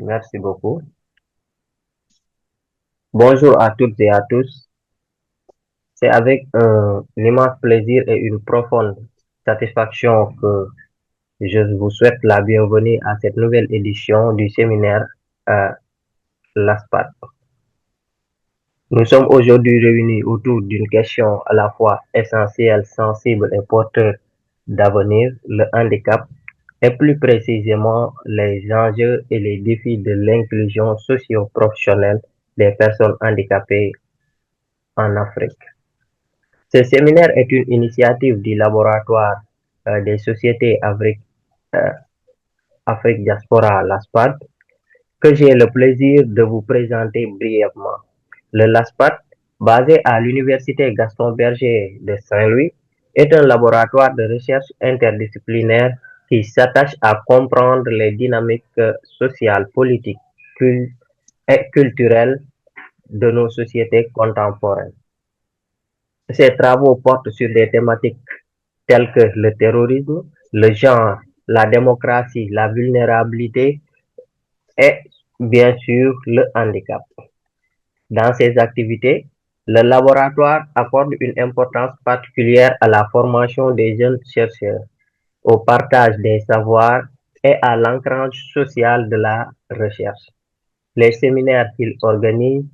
Merci beaucoup. Bonjour à toutes et à tous. C'est avec un immense plaisir et une profonde satisfaction que je vous souhaite la bienvenue à cette nouvelle édition du séminaire LASPAD. Nous sommes aujourd'hui réunis autour d'une question à la fois essentielle, sensible et porteuse d'avenir, le handicap, et plus précisément les enjeux et les défis de l'inclusion socio-professionnelle des personnes handicapées en Afrique. Ce séminaire est une initiative du laboratoire des sociétés euh, Afrique Diaspora, LASPAD, que j'ai le plaisir de vous présenter brièvement. Le LASPAD, basé à l'Université Gaston Berger de Saint-Louis, est un laboratoire de recherche interdisciplinaire qui s'attache à comprendre les dynamiques sociales, politiques et culturelles de nos sociétés contemporaines. Ces travaux portent sur des thématiques tels que le terrorisme, le genre, la démocratie, la vulnérabilité et bien sûr le handicap. Dans ces activités, le laboratoire accorde une importance particulière à la formation des jeunes chercheurs, au partage des savoirs et à l'ancrage social de la recherche. Les séminaires qu'il organise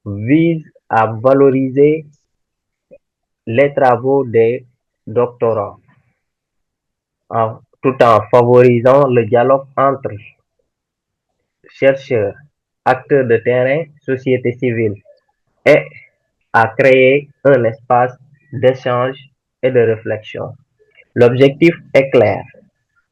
visent à valoriser les travaux des doctorants tout en favorisant le dialogue entre chercheurs, acteurs de terrain, société civile et à créer un espace d'échange et de réflexion. L'objectif est clair,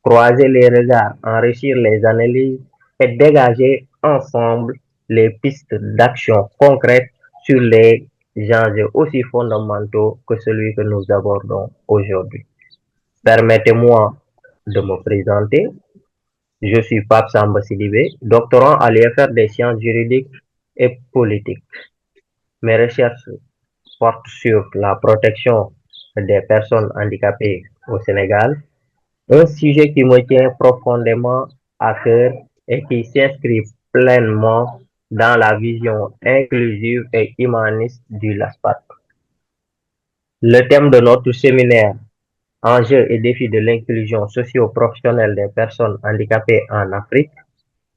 croiser les regards, enrichir les analyses et dégager ensemble les pistes d'action concrètes sur les enjeux aussi fondamentaux que celui que nous abordons aujourd'hui. Permettez-moi de me présenter. Je suis Pape Samba Sidibé, doctorant à l'UFR des sciences juridiques et politiques. Mes recherches portent sur la protection des personnes handicapées au Sénégal, un sujet qui me tient profondément à cœur et qui s'inscrit pleinement dans la vision inclusive et humaniste du LASPAT. Le thème de notre séminaire, enjeux et défis de l'inclusion socio-professionnelle des personnes handicapées en Afrique,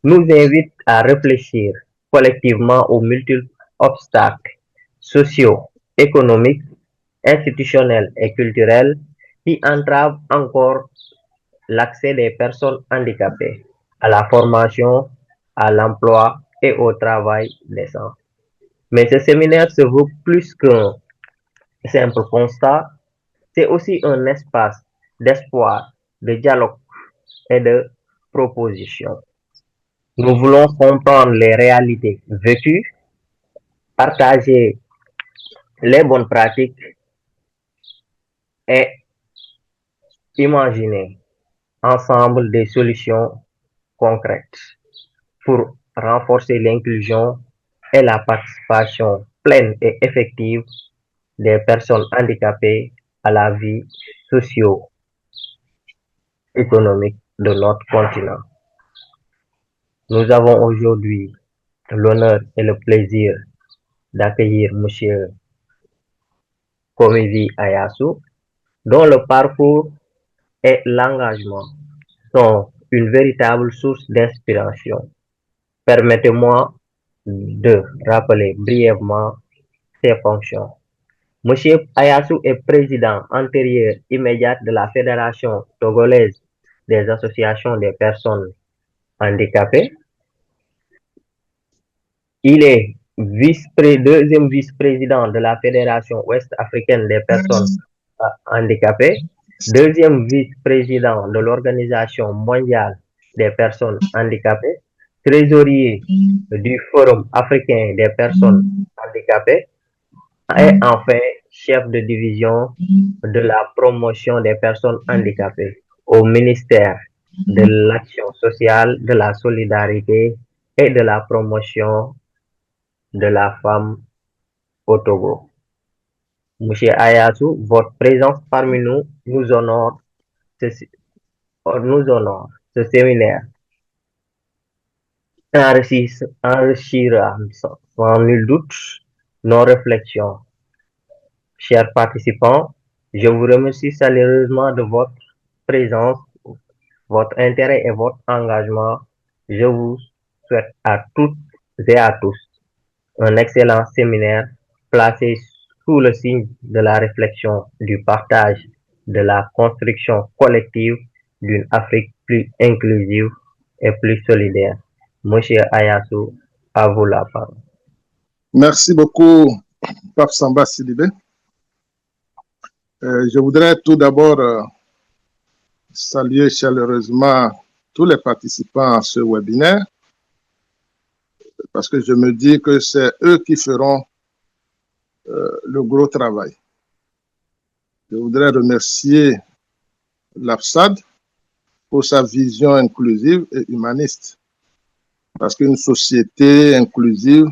nous invite à réfléchir collectivement aux multiples obstacles sociaux, économiques, institutionnels et culturels qui entravent encore l'accès des personnes handicapées à la formation, à l'emploi et au travail décent. Mais ce séminaire se veut plus qu'un simple constat, c'est aussi un espace d'espoir, de dialogue et de proposition. Nous voulons comprendre les réalités vécues, partager les bonnes pratiques et imaginer ensemble des solutions concrètes pour renforcer l'inclusion et la participation pleine et effective des personnes handicapées à la vie socio-économique de notre continent. Nous avons aujourd'hui l'honneur et le plaisir d'accueillir M. Komivi Ayasu, dont le parcours et l'engagement sont une véritable source d'inspiration. Permettez-moi de rappeler brièvement ses fonctions. Monsieur Ayasu est président antérieur immédiat de la Fédération togolaise des associations des personnes handicapées. Il est deuxième vice-président de la Fédération ouest-africaine des personnes handicapées, deuxième vice-président de l'Organisation mondiale des personnes handicapées, trésorier du Forum africain des personnes handicapées et enfin chef de division de la promotion des personnes handicapées au ministère de l'Action sociale, de la solidarité et de la promotion de la femme au Togo. Monsieur Ayatou, votre présence parmi nous ce, nous honore ce séminaire enrichira sans nul doute nos réflexions. Chers participants, je vous remercie chaleureusement de votre présence, votre intérêt et votre engagement. Je vous souhaite à toutes et à tous un excellent séminaire placé sous le signe de la réflexion, du partage, de la construction collective d'une Afrique plus inclusive et plus solidaire. Monsieur Ayasu, à vous la parole. Merci beaucoup, Pape Samba Sidibé. Je voudrais tout d'abord saluer chaleureusement tous les participants à ce webinaire parce que je me dis que c'est eux qui feront le gros travail. Je voudrais remercier l'APSAD pour sa vision inclusive et humaniste parce qu'une société inclusive,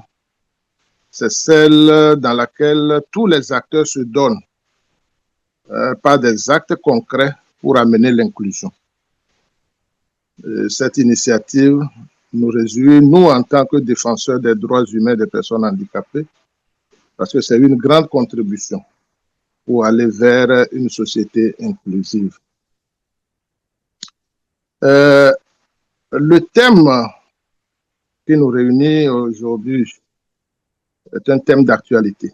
c'est celle dans laquelle tous les acteurs se donnent par des actes concrets pour amener l'inclusion. Cette initiative nous réjouit, nous, en tant que défenseurs des droits humains des personnes handicapées, parce que c'est une grande contribution pour aller vers une société inclusive. Le thème qui nous réunit aujourd'hui est un thème d'actualité,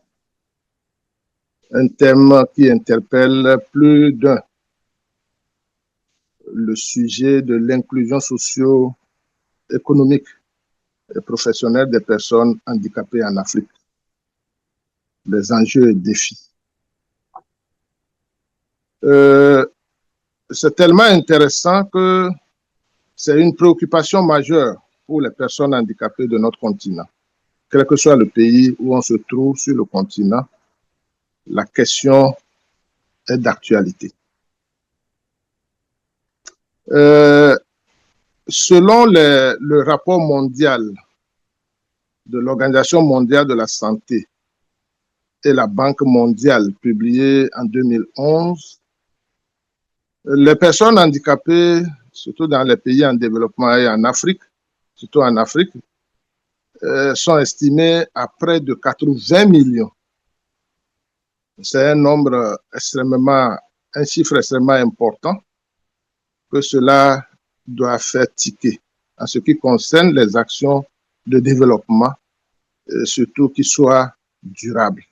un thème qui interpelle plus d'un. Le sujet de l'inclusion socio-économique et professionnelle des personnes handicapées en Afrique. Les enjeux et défis. C'est tellement intéressant que c'est une préoccupation majeure pour les personnes handicapées de notre continent. Quel que soit le pays où on se trouve sur le continent, la question est d'actualité. Selon le rapport mondial de l'Organisation mondiale de la santé et la Banque mondiale publié en 2011, les personnes handicapées, surtout dans les pays en développement et en Afrique, surtout en Afrique, sont estimées à près de 80 millions. C'est un chiffre extrêmement important que cela doit faire tiquer en ce qui concerne les actions de développement, surtout qui soient durables.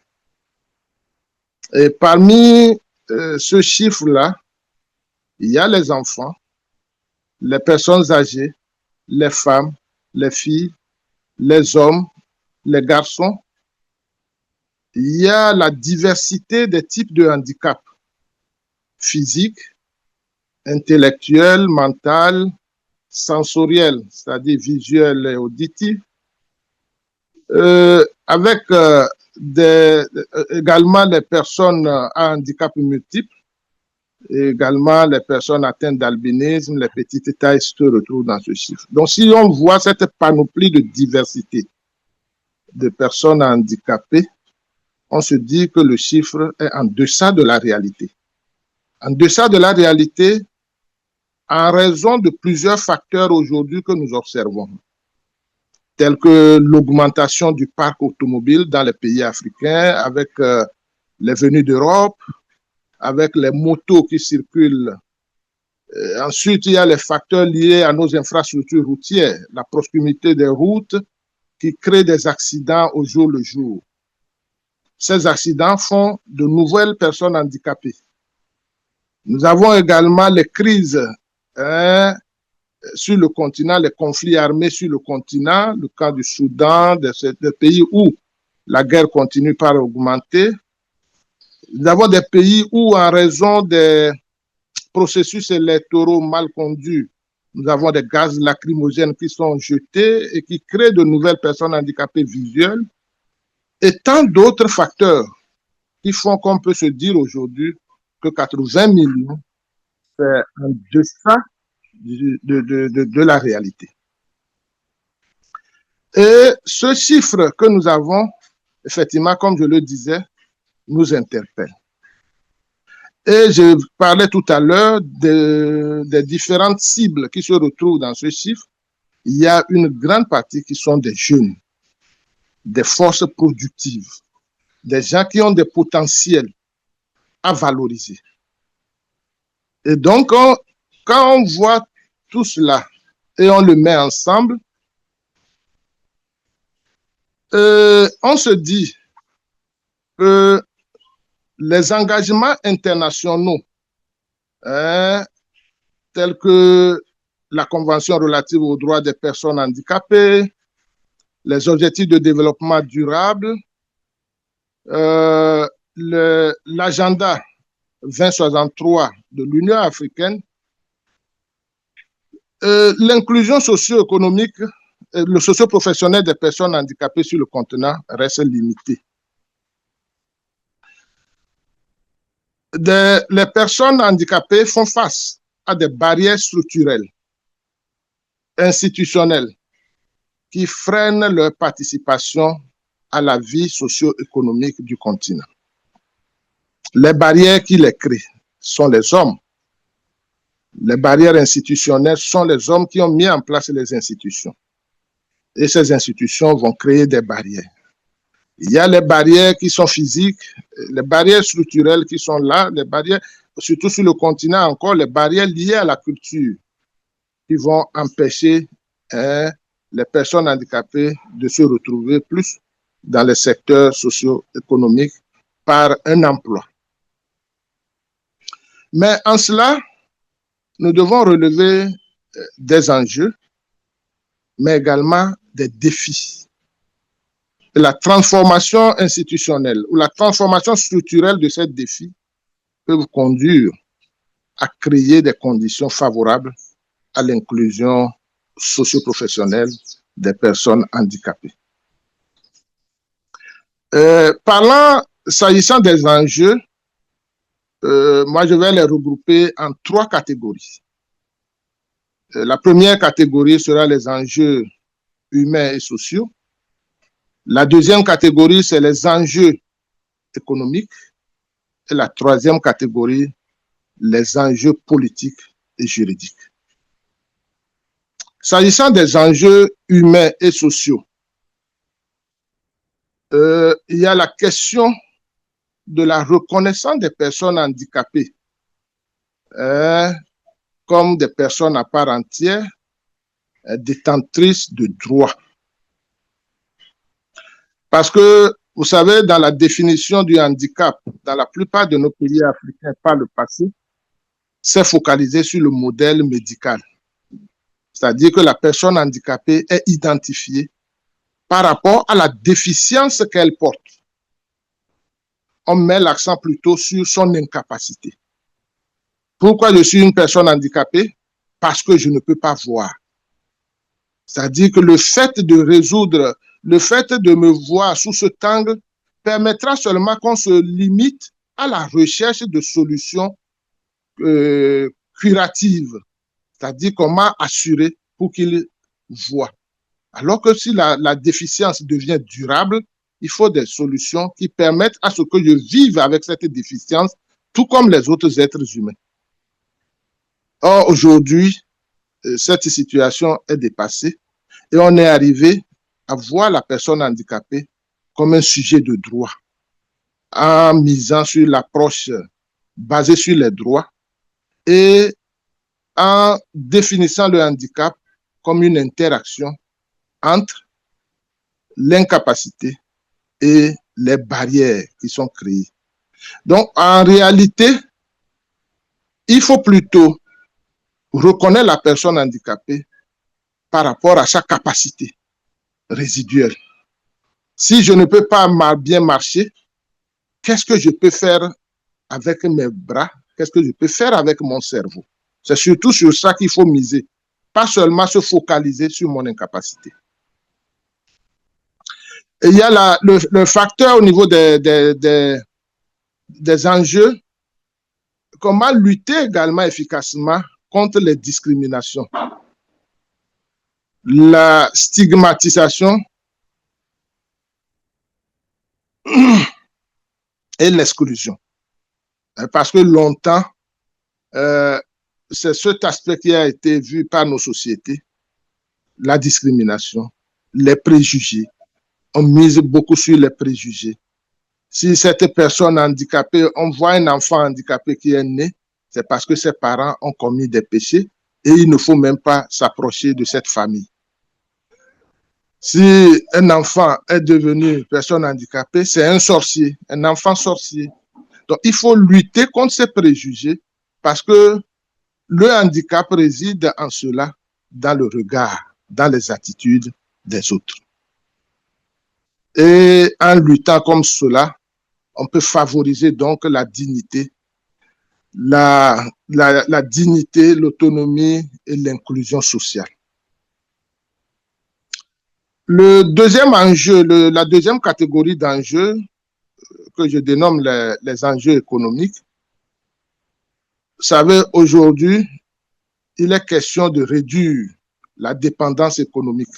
Et parmi ce chiffre-là, il y a les enfants, les personnes âgées, les femmes, les filles, les hommes, les garçons. Il y a la diversité des types de handicap physique, intellectuel, mental, sensoriel, c'est-à-dire visuel et auditif, avec également les personnes à handicap multiple, et également les personnes atteintes d'albinisme, les petites tailles se retrouvent dans ce chiffre. Donc, si on voit cette panoplie de diversité de personnes handicapées, on se dit que le chiffre est en deçà de la réalité. En deçà de la réalité, en raison de plusieurs facteurs aujourd'hui que nous observons, tels que l'augmentation du parc automobile dans les pays africains, avec les venues d'Europe, avec les motos qui circulent. Ensuite, il y a les facteurs liés à nos infrastructures routières, la proximité des routes qui créent des accidents au jour le jour. Ces accidents font de nouvelles personnes handicapées. Nous avons également les crises sur le continent, les conflits armés sur le continent, le cas du Soudan, des pays où la guerre continue par augmenter. Nous avons des pays où, en raison des processus électoraux mal conduits, nous avons des gaz lacrymogènes qui sont jetés et qui créent de nouvelles personnes handicapées visuelles et tant d'autres facteurs qui font qu'on peut se dire aujourd'hui que 80 millions, c'est en deçà de la réalité. Et ce chiffre que nous avons, effectivement, comme je le disais, nous interpelle. Et je parlais tout à l'heure des différentes cibles qui se retrouvent dans ce chiffre. il y a une grande partie qui sont des jeunes, des forces productives, des gens qui ont des potentiels à valoriser. Et donc, quand on voit tout cela et on le met ensemble, on se dit que les engagements internationaux, tels que la Convention relative aux droits des personnes handicapées, les objectifs de développement durable, l'agenda 2063 de l'Union africaine, l'inclusion socio-économique, le socio-professionnel des personnes handicapées sur le continent reste limité. Les personnes handicapées font face à des barrières structurelles, institutionnelles, qui freinent leur participation à la vie socio-économique du continent. Les barrières qui les créent sont les hommes. Les barrières institutionnelles sont les hommes qui ont mis en place les institutions. Et ces institutions vont créer des barrières. Il y a les barrières qui sont physiques, les barrières structurelles qui sont là, les barrières, surtout sur le continent encore, les barrières liées à la culture qui vont empêcher les personnes handicapées de se retrouver plus dans les secteurs socio-économiques par un emploi. Mais en cela, nous devons relever des enjeux, mais également des défis. La transformation institutionnelle ou la transformation structurelle de ces défis peuvent conduire à créer des conditions favorables à l'inclusion socio-professionnelle des personnes handicapées. S'agissant des enjeux, moi je vais les regrouper en 3 catégories. La première catégorie sera les enjeux humains et sociaux. La deuxième catégorie, c'est les enjeux économiques. Et la troisième catégorie, les enjeux politiques et juridiques. S'agissant des enjeux humains et sociaux, il y a la question de la reconnaissance des personnes handicapées comme des personnes à part entière, détentrices de droits. Parce que, vous savez, dans la définition du handicap, dans la plupart de nos pays africains par le passé, c'est focalisé sur le modèle médical. C'est-à-dire que la personne handicapée est identifiée par rapport à la déficience qu'elle porte. On met l'accent plutôt sur son incapacité. Pourquoi je suis une personne handicapée? Parce que je ne peux pas voir. C'est-à-dire que le fait de résoudre, le fait de me voir sous cet angle permettra seulement qu'on se limite à la recherche de solutions curatives. C'est-à-dire comment assurer pour qu'il voit. Alors que si la déficience devient durable, il faut des solutions qui permettent à ce que je vive avec cette déficience, tout comme les autres êtres humains. Or, aujourd'hui, cette situation est dépassée et on est arrivé à voir la personne handicapée comme un sujet de droit, en misant sur l'approche basée sur les droits et en définissant le handicap comme une interaction entre l'incapacité et les barrières qui sont créées. Donc, en réalité, il faut plutôt reconnaître la personne handicapée par rapport à sa capacité résiduelle. Si je ne peux pas bien marcher, qu'est-ce que je peux faire avec mes bras? Qu'est-ce que je peux faire avec mon cerveau? C'est surtout sur ça qu'il faut miser, pas seulement se focaliser sur mon incapacité. Et il y a le facteur au niveau des enjeux, comment lutter également efficacement contre les discriminations, la stigmatisation et l'exclusion. Parce que longtemps, c'est cet aspect qui a été vu par nos sociétés, la discrimination, les préjugés. On mise beaucoup sur les préjugés. Si cette personne handicapée, on voit un enfant handicapé qui est né, c'est parce que ses parents ont commis des péchés et il ne faut même pas s'approcher de cette famille. Si un enfant est devenu personne handicapée, c'est un sorcier, un enfant sorcier. Donc, il faut lutter contre ces préjugés parce que le handicap réside en cela, dans le regard, dans les attitudes des autres. Et en luttant comme cela, on peut favoriser donc la dignité, la dignité, l'autonomie et l'inclusion sociale. Le deuxième enjeu, la deuxième catégorie d'enjeux que je dénomme les enjeux économiques, vous savez, aujourd'hui, il est question de réduire la dépendance économique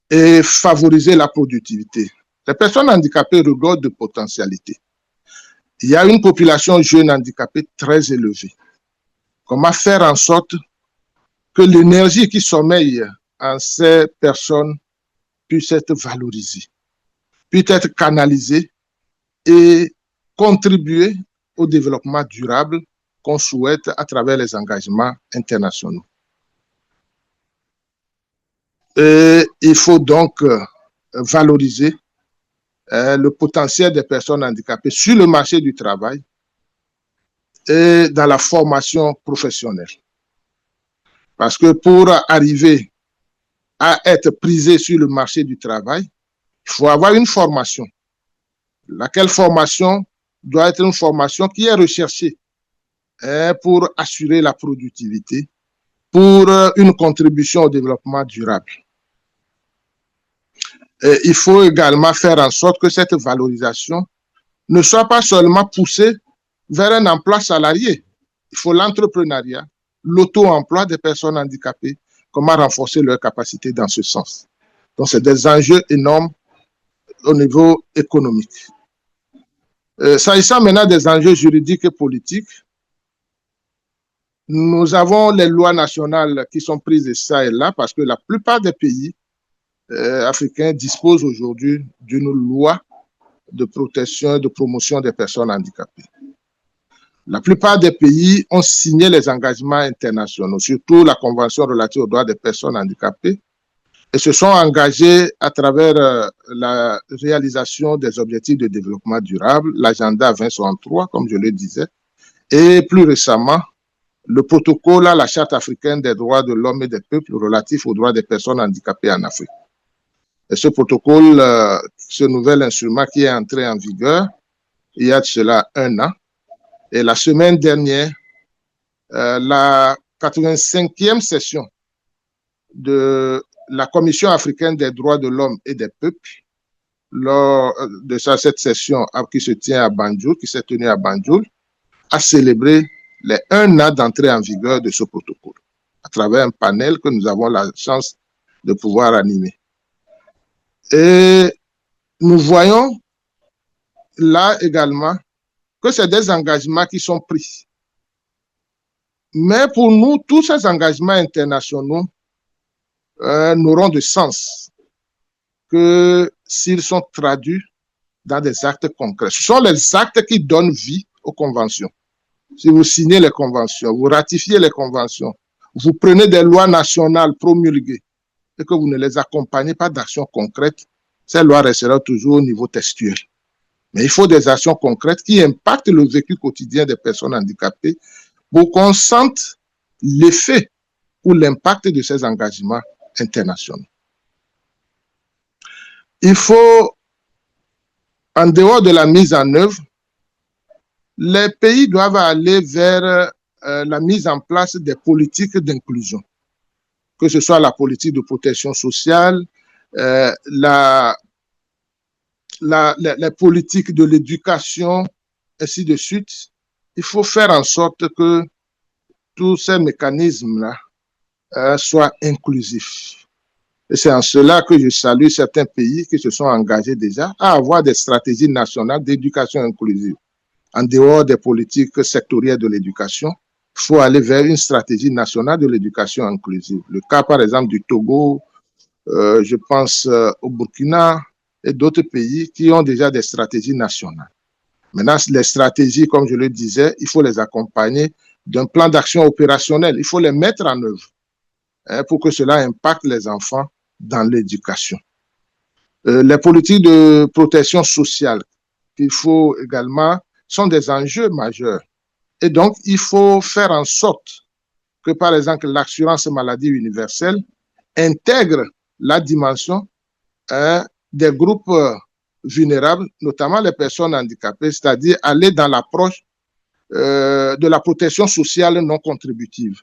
et favoriser la productivité. Les personnes handicapées regorgent de potentialités. Il y a une population jeune handicapée très élevée. Comment faire en sorte que l'énergie qui sommeille en ces personnes puisse être valorisée, puisse être canalisée et contribuer au développement durable qu'on souhaite à travers les engagements internationaux. Et il faut donc valoriser le potentiel des personnes handicapées sur le marché du travail et dans la formation professionnelle. Parce que pour arriver à être prisé sur le marché du travail, il faut avoir une formation. Laquelle formation doit être une formation qui est recherchée pour assurer la productivité, pour une contribution au développement durable. Et il faut également faire en sorte que cette valorisation ne soit pas seulement poussée vers un emploi salarié. Il faut l'entrepreneuriat, l'auto-emploi des personnes handicapées, comment renforcer leurs capacités dans ce sens. Donc, c'est des enjeux énormes au niveau économique. S'agissant maintenant des enjeux juridiques et politiques, nous avons les lois nationales qui sont prises de ça et là parce que la plupart des pays africains disposent aujourd'hui d'une loi de protection et de promotion des personnes handicapées. La plupart des pays ont signé les engagements internationaux, surtout la Convention relative aux droits des personnes handicapées, et se sont engagés à travers la réalisation des objectifs de développement durable, l'agenda 2063, comme je le disais, et plus récemment, le protocole à la Charte africaine des droits de l'homme et des peuples relatif aux droits des personnes handicapées en Afrique. Et ce protocole, ce nouvel instrument qui est entré en vigueur il y a de cela 1 an, et la semaine dernière, la 85e session de la Commission africaine des droits de l'homme et des peuples, lors de cette session qui se tient à Banjul, qui s'est tenue à Banjul, a célébré les 1 an d'entrée en vigueur de ce protocole, à travers un panel que nous avons la chance de pouvoir animer. Et nous voyons là également que c'est des engagements qui sont pris. Mais pour nous, tous ces engagements internationaux n'auront de sens que s'ils sont traduits dans des actes concrets. Ce sont les actes qui donnent vie aux conventions. Si vous signez les conventions, vous ratifiez les conventions, vous prenez des lois nationales promulguées et que vous ne les accompagnez pas d'actions concrètes, ces lois resteront toujours au niveau textuel. Mais il faut des actions concrètes qui impactent le vécu quotidien des personnes handicapées pour qu'on sente l'effet ou l'impact de ces engagements internationaux. Il faut, en dehors de la mise en œuvre, les pays doivent aller vers la mise en place des politiques d'inclusion, que ce soit la politique de protection sociale, les politiques de l'éducation, ainsi de suite. Il faut faire en sorte que tous ces mécanismes-là soient inclusifs. Et c'est en cela que je salue certains pays qui se sont engagés déjà à avoir des stratégies nationales d'éducation inclusive, en dehors des politiques sectorielles de l'éducation, faut aller vers une stratégie nationale de l'éducation inclusive. Le cas, par exemple, du Togo, je pense au Burkina et d'autres pays qui ont déjà des stratégies nationales. Maintenant, les stratégies, comme je le disais, il faut les accompagner d'un plan d'action opérationnel. Il faut les mettre en œuvre pour que cela impacte les enfants dans l'éducation. Les politiques de protection sociale qu'il faut également sont des enjeux majeurs. Et donc, il faut faire en sorte que, par exemple, l'assurance maladie universelle intègre la dimension des groupes vulnérables, notamment les personnes handicapées, c'est-à-dire aller dans l'approche de la protection sociale non contributive.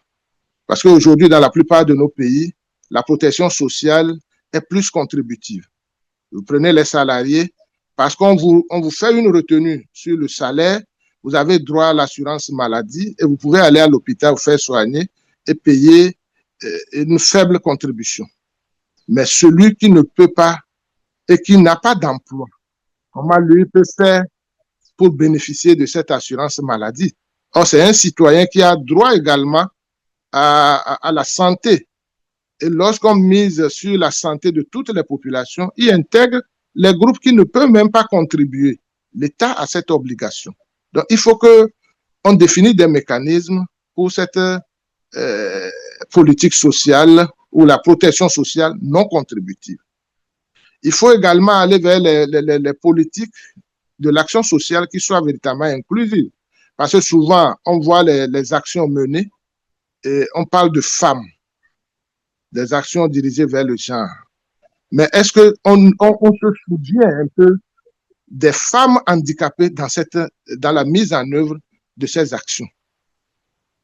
Parce qu'aujourd'hui, dans la plupart de nos pays, la protection sociale est plus contributive. Vous prenez les salariés, parce qu'on vous fait une retenue sur le salaire, vous avez droit à l'assurance maladie et vous pouvez aller à l'hôpital vous faire soigner et payer une faible contribution. Mais celui qui ne peut pas et qui n'a pas d'emploi, comment lui peut faire pour bénéficier de cette assurance maladie? Or, c'est un citoyen qui a droit également à la santé. Et lorsqu'on mise sur la santé de toutes les populations, il intègre les groupes qui ne peuvent même pas contribuer. L'État a cette obligation. Donc, il faut qu'on définisse des mécanismes pour cette politique sociale ou la protection sociale non contributive. Il faut également aller vers les politiques de l'action sociale qui soient véritablement inclusives. Parce que souvent, on voit les actions menées et on parle de femmes, des actions dirigées vers le genre. Mais est-ce qu'on se souvient un peu des femmes handicapées dans la mise en œuvre de ces actions?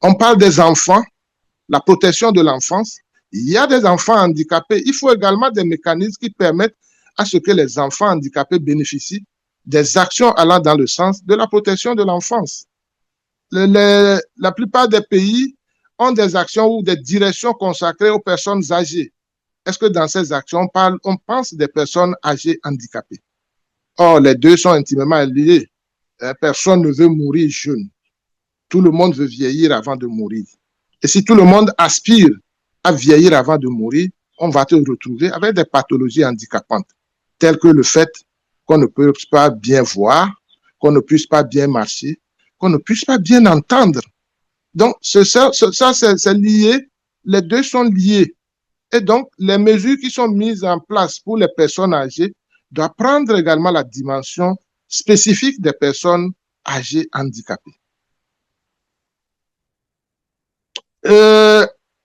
On parle des enfants, la protection de l'enfance. Il y a des enfants handicapés. Il faut également des mécanismes qui permettent à ce que les enfants handicapés bénéficient des actions allant dans le sens de la protection de l'enfance. La plupart des pays ont des actions ou des directions consacrées aux personnes âgées. Est-ce que dans ces actions, on pense des personnes âgées handicapées? Or, les deux sont intimement liés. Personne ne veut mourir jeune. Tout le monde veut vieillir avant de mourir. Et si tout le monde aspire à vieillir avant de mourir, on va te retrouver avec des pathologies handicapantes, telles que le fait qu'on ne puisse pas bien voir, qu'on ne puisse pas bien marcher, qu'on ne puisse pas bien entendre. Donc, c'est lié, les deux sont liés. Et donc, les mesures qui sont mises en place pour les personnes âgées doivent prendre également la dimension spécifique des personnes âgées handicapées.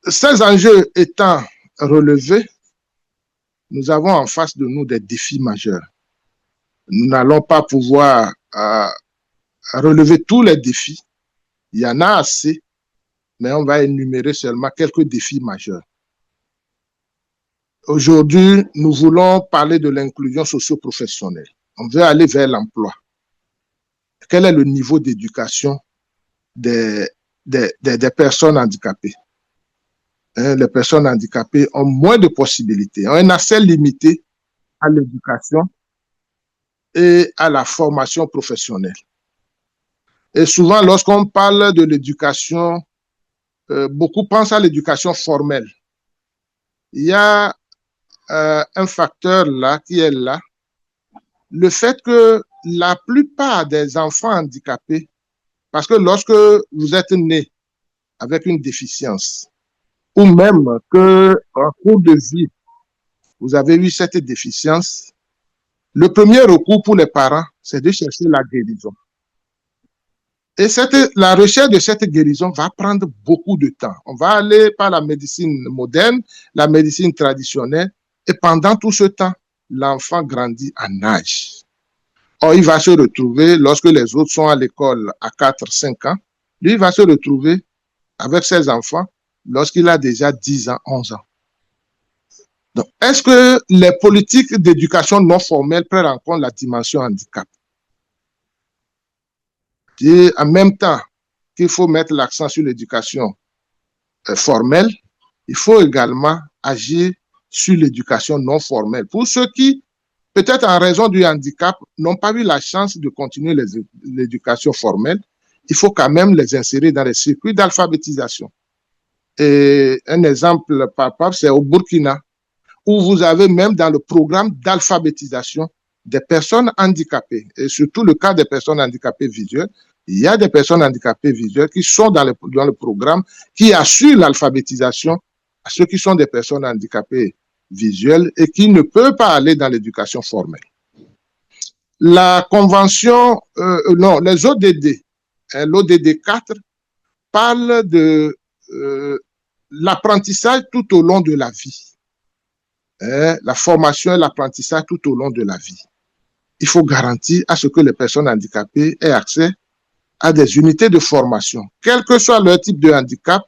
Ces enjeux étant relevés, nous avons en face de nous des défis majeurs. Nous n'allons pas pouvoir relever tous les défis. Il y en a assez, mais on va énumérer seulement quelques défis majeurs. Aujourd'hui, nous voulons parler de l'inclusion socio-professionnelle. On veut aller vers l'emploi. Quel est le niveau d'éducation des personnes handicapées? Les personnes handicapées ont moins de possibilités, ont un accès limité à l'éducation et à la formation professionnelle. Et souvent, lorsqu'on parle de l'éducation, beaucoup pensent à l'éducation formelle. Il y a un facteur là qui est là, le fait que la plupart des enfants handicapés, parce que lorsque vous êtes né avec une déficience, ou même qu'en cours de vie, vous avez eu cette déficience, le premier recours pour les parents, c'est de chercher la guérison. Et la recherche de cette guérison va prendre beaucoup de temps. On va aller par la médecine moderne, la médecine traditionnelle, et pendant tout ce temps, l'enfant grandit en âge. Or, il va se retrouver, lorsque les autres sont à l'école à 4-5 ans, lui, il va se retrouver avec ses enfants lorsqu'il a déjà 10 ans, 11 ans. Donc, est-ce que les politiques d'éducation non formelle prennent en compte la dimension handicap? Et en même temps qu'il faut mettre l'accent sur l'éducation formelle, il faut également agir sur l'éducation non formelle. Pour ceux qui, peut-être en raison du handicap, n'ont pas eu la chance de continuer l'éducation formelle, il faut quand même les insérer dans les circuits d'alphabétisation. Et un exemple palpable, c'est au Burkina, où vous avez même dans le programme d'alphabétisation des personnes handicapées, et surtout le cas des personnes handicapées visuelles. Il y a des personnes handicapées visuelles qui sont dans le programme, qui assurent l'alphabétisation à ceux qui sont des personnes handicapées visuelles et qui ne peuvent pas aller dans l'éducation formelle. La convention, les ODD, l'ODD 4 parle de l'apprentissage tout au long de la vie. La formation et l'apprentissage tout au long de la vie. Il faut garantir à ce que les personnes handicapées aient accès à des unités de formation, quel que soit leur type de handicap,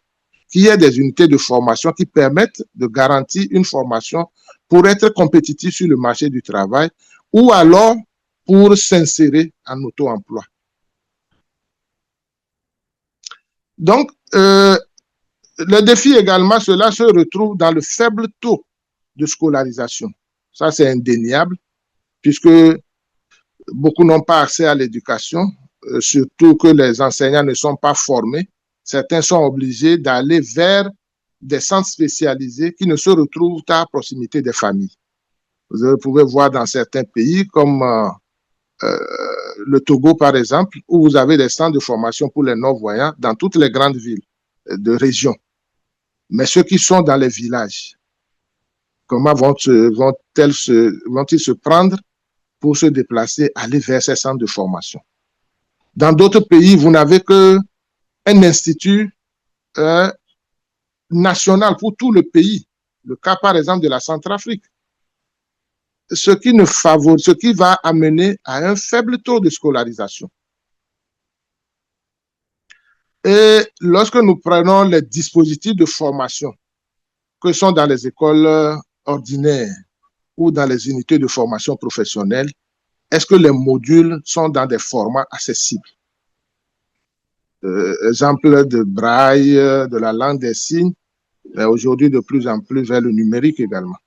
qu'il y ait des unités de formation qui permettent de garantir une formation pour être compétitif sur le marché du travail ou alors pour s'insérer en auto-emploi. Donc, le défi également, cela se retrouve dans le faible taux de scolarisation. Ça, c'est indéniable, puisque beaucoup n'ont pas accès à l'éducation, surtout que les enseignants ne sont pas formés. Certains sont obligés d'aller vers des centres spécialisés qui ne se retrouvent à proximité des familles. Vous pouvez voir dans certains pays comme le Togo, par exemple, où vous avez des centres de formation pour les non-voyants dans toutes les grandes villes de région. Mais ceux qui sont dans les villages, comment vont-ils se prendre pour se déplacer, aller vers ces centres de formation? Dans d'autres pays, vous n'avez qu'un institut national pour tout le pays. Le cas, par exemple, de la Centrafrique. Ce qui va amener à un faible taux de scolarisation. Et lorsque nous prenons les dispositifs de formation que sont dans les écoles ordinaires ou dans les unités de formation professionnelle, est-ce que les modules sont dans des formats accessibles? Exemple de braille, de la langue des signes, mais aujourd'hui de plus en plus vers le numérique également.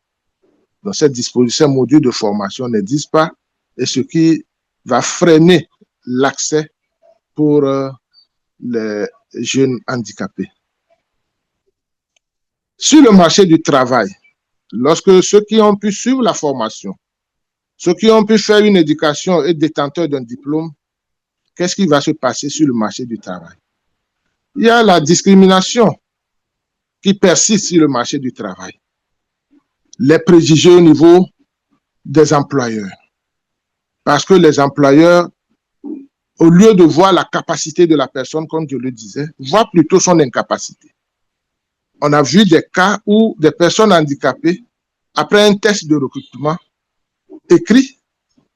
Donc, ces modules de formation n'existent pas, et ce qui va freiner l'accès pour les jeunes handicapés. Sur le marché du travail, lorsque ceux qui ont pu suivre la formation, ceux qui ont pu faire une éducation et détenteurs d'un diplôme, qu'est-ce qui va se passer sur le marché du travail? Il y a la discrimination qui persiste sur le marché du travail. Les préjugés au niveau des employeurs. Parce que les employeurs, au lieu de voir la capacité de la personne, comme je le disais, voient plutôt son incapacité. On a vu des cas où des personnes handicapées, après un test de recrutement écrit,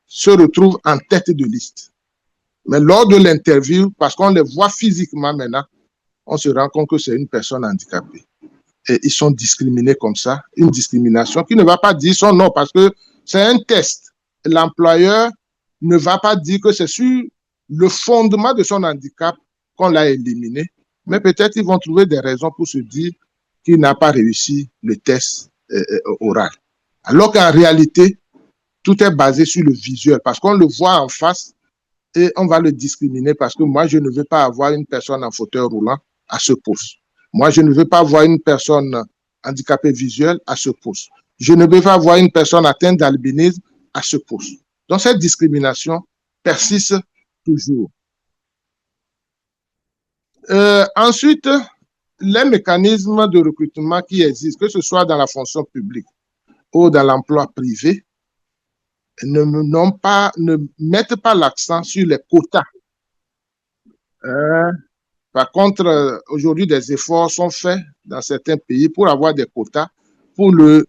se retrouvent en tête de liste. Mais lors de l'interview, parce qu'on les voit physiquement maintenant, on se rend compte que c'est une personne handicapée. Et ils sont discriminés comme ça, une discrimination qui ne va pas dire son nom parce que c'est un test. L'employeur ne va pas dire que c'est sur le fondement de son handicap qu'on l'a éliminé, mais peut-être ils vont trouver des raisons pour se dire qu'il n'a pas réussi le test oral. Alors qu'en réalité, tout est basé sur le visuel parce qu'on le voit en face et on va le discriminer parce que moi, je ne veux pas avoir une personne en fauteuil roulant à ce poste. Moi, je ne veux pas voir une personne handicapée visuelle à ce poste. Je ne veux pas voir une personne atteinte d'albinisme à ce poste. Donc, cette discrimination persiste toujours. Ensuite, les mécanismes de recrutement qui existent, que ce soit dans la fonction publique ou dans l'emploi privé, ne mettent pas l'accent sur les quotas. Par contre, aujourd'hui, des efforts sont faits dans certains pays pour avoir des quotas pour le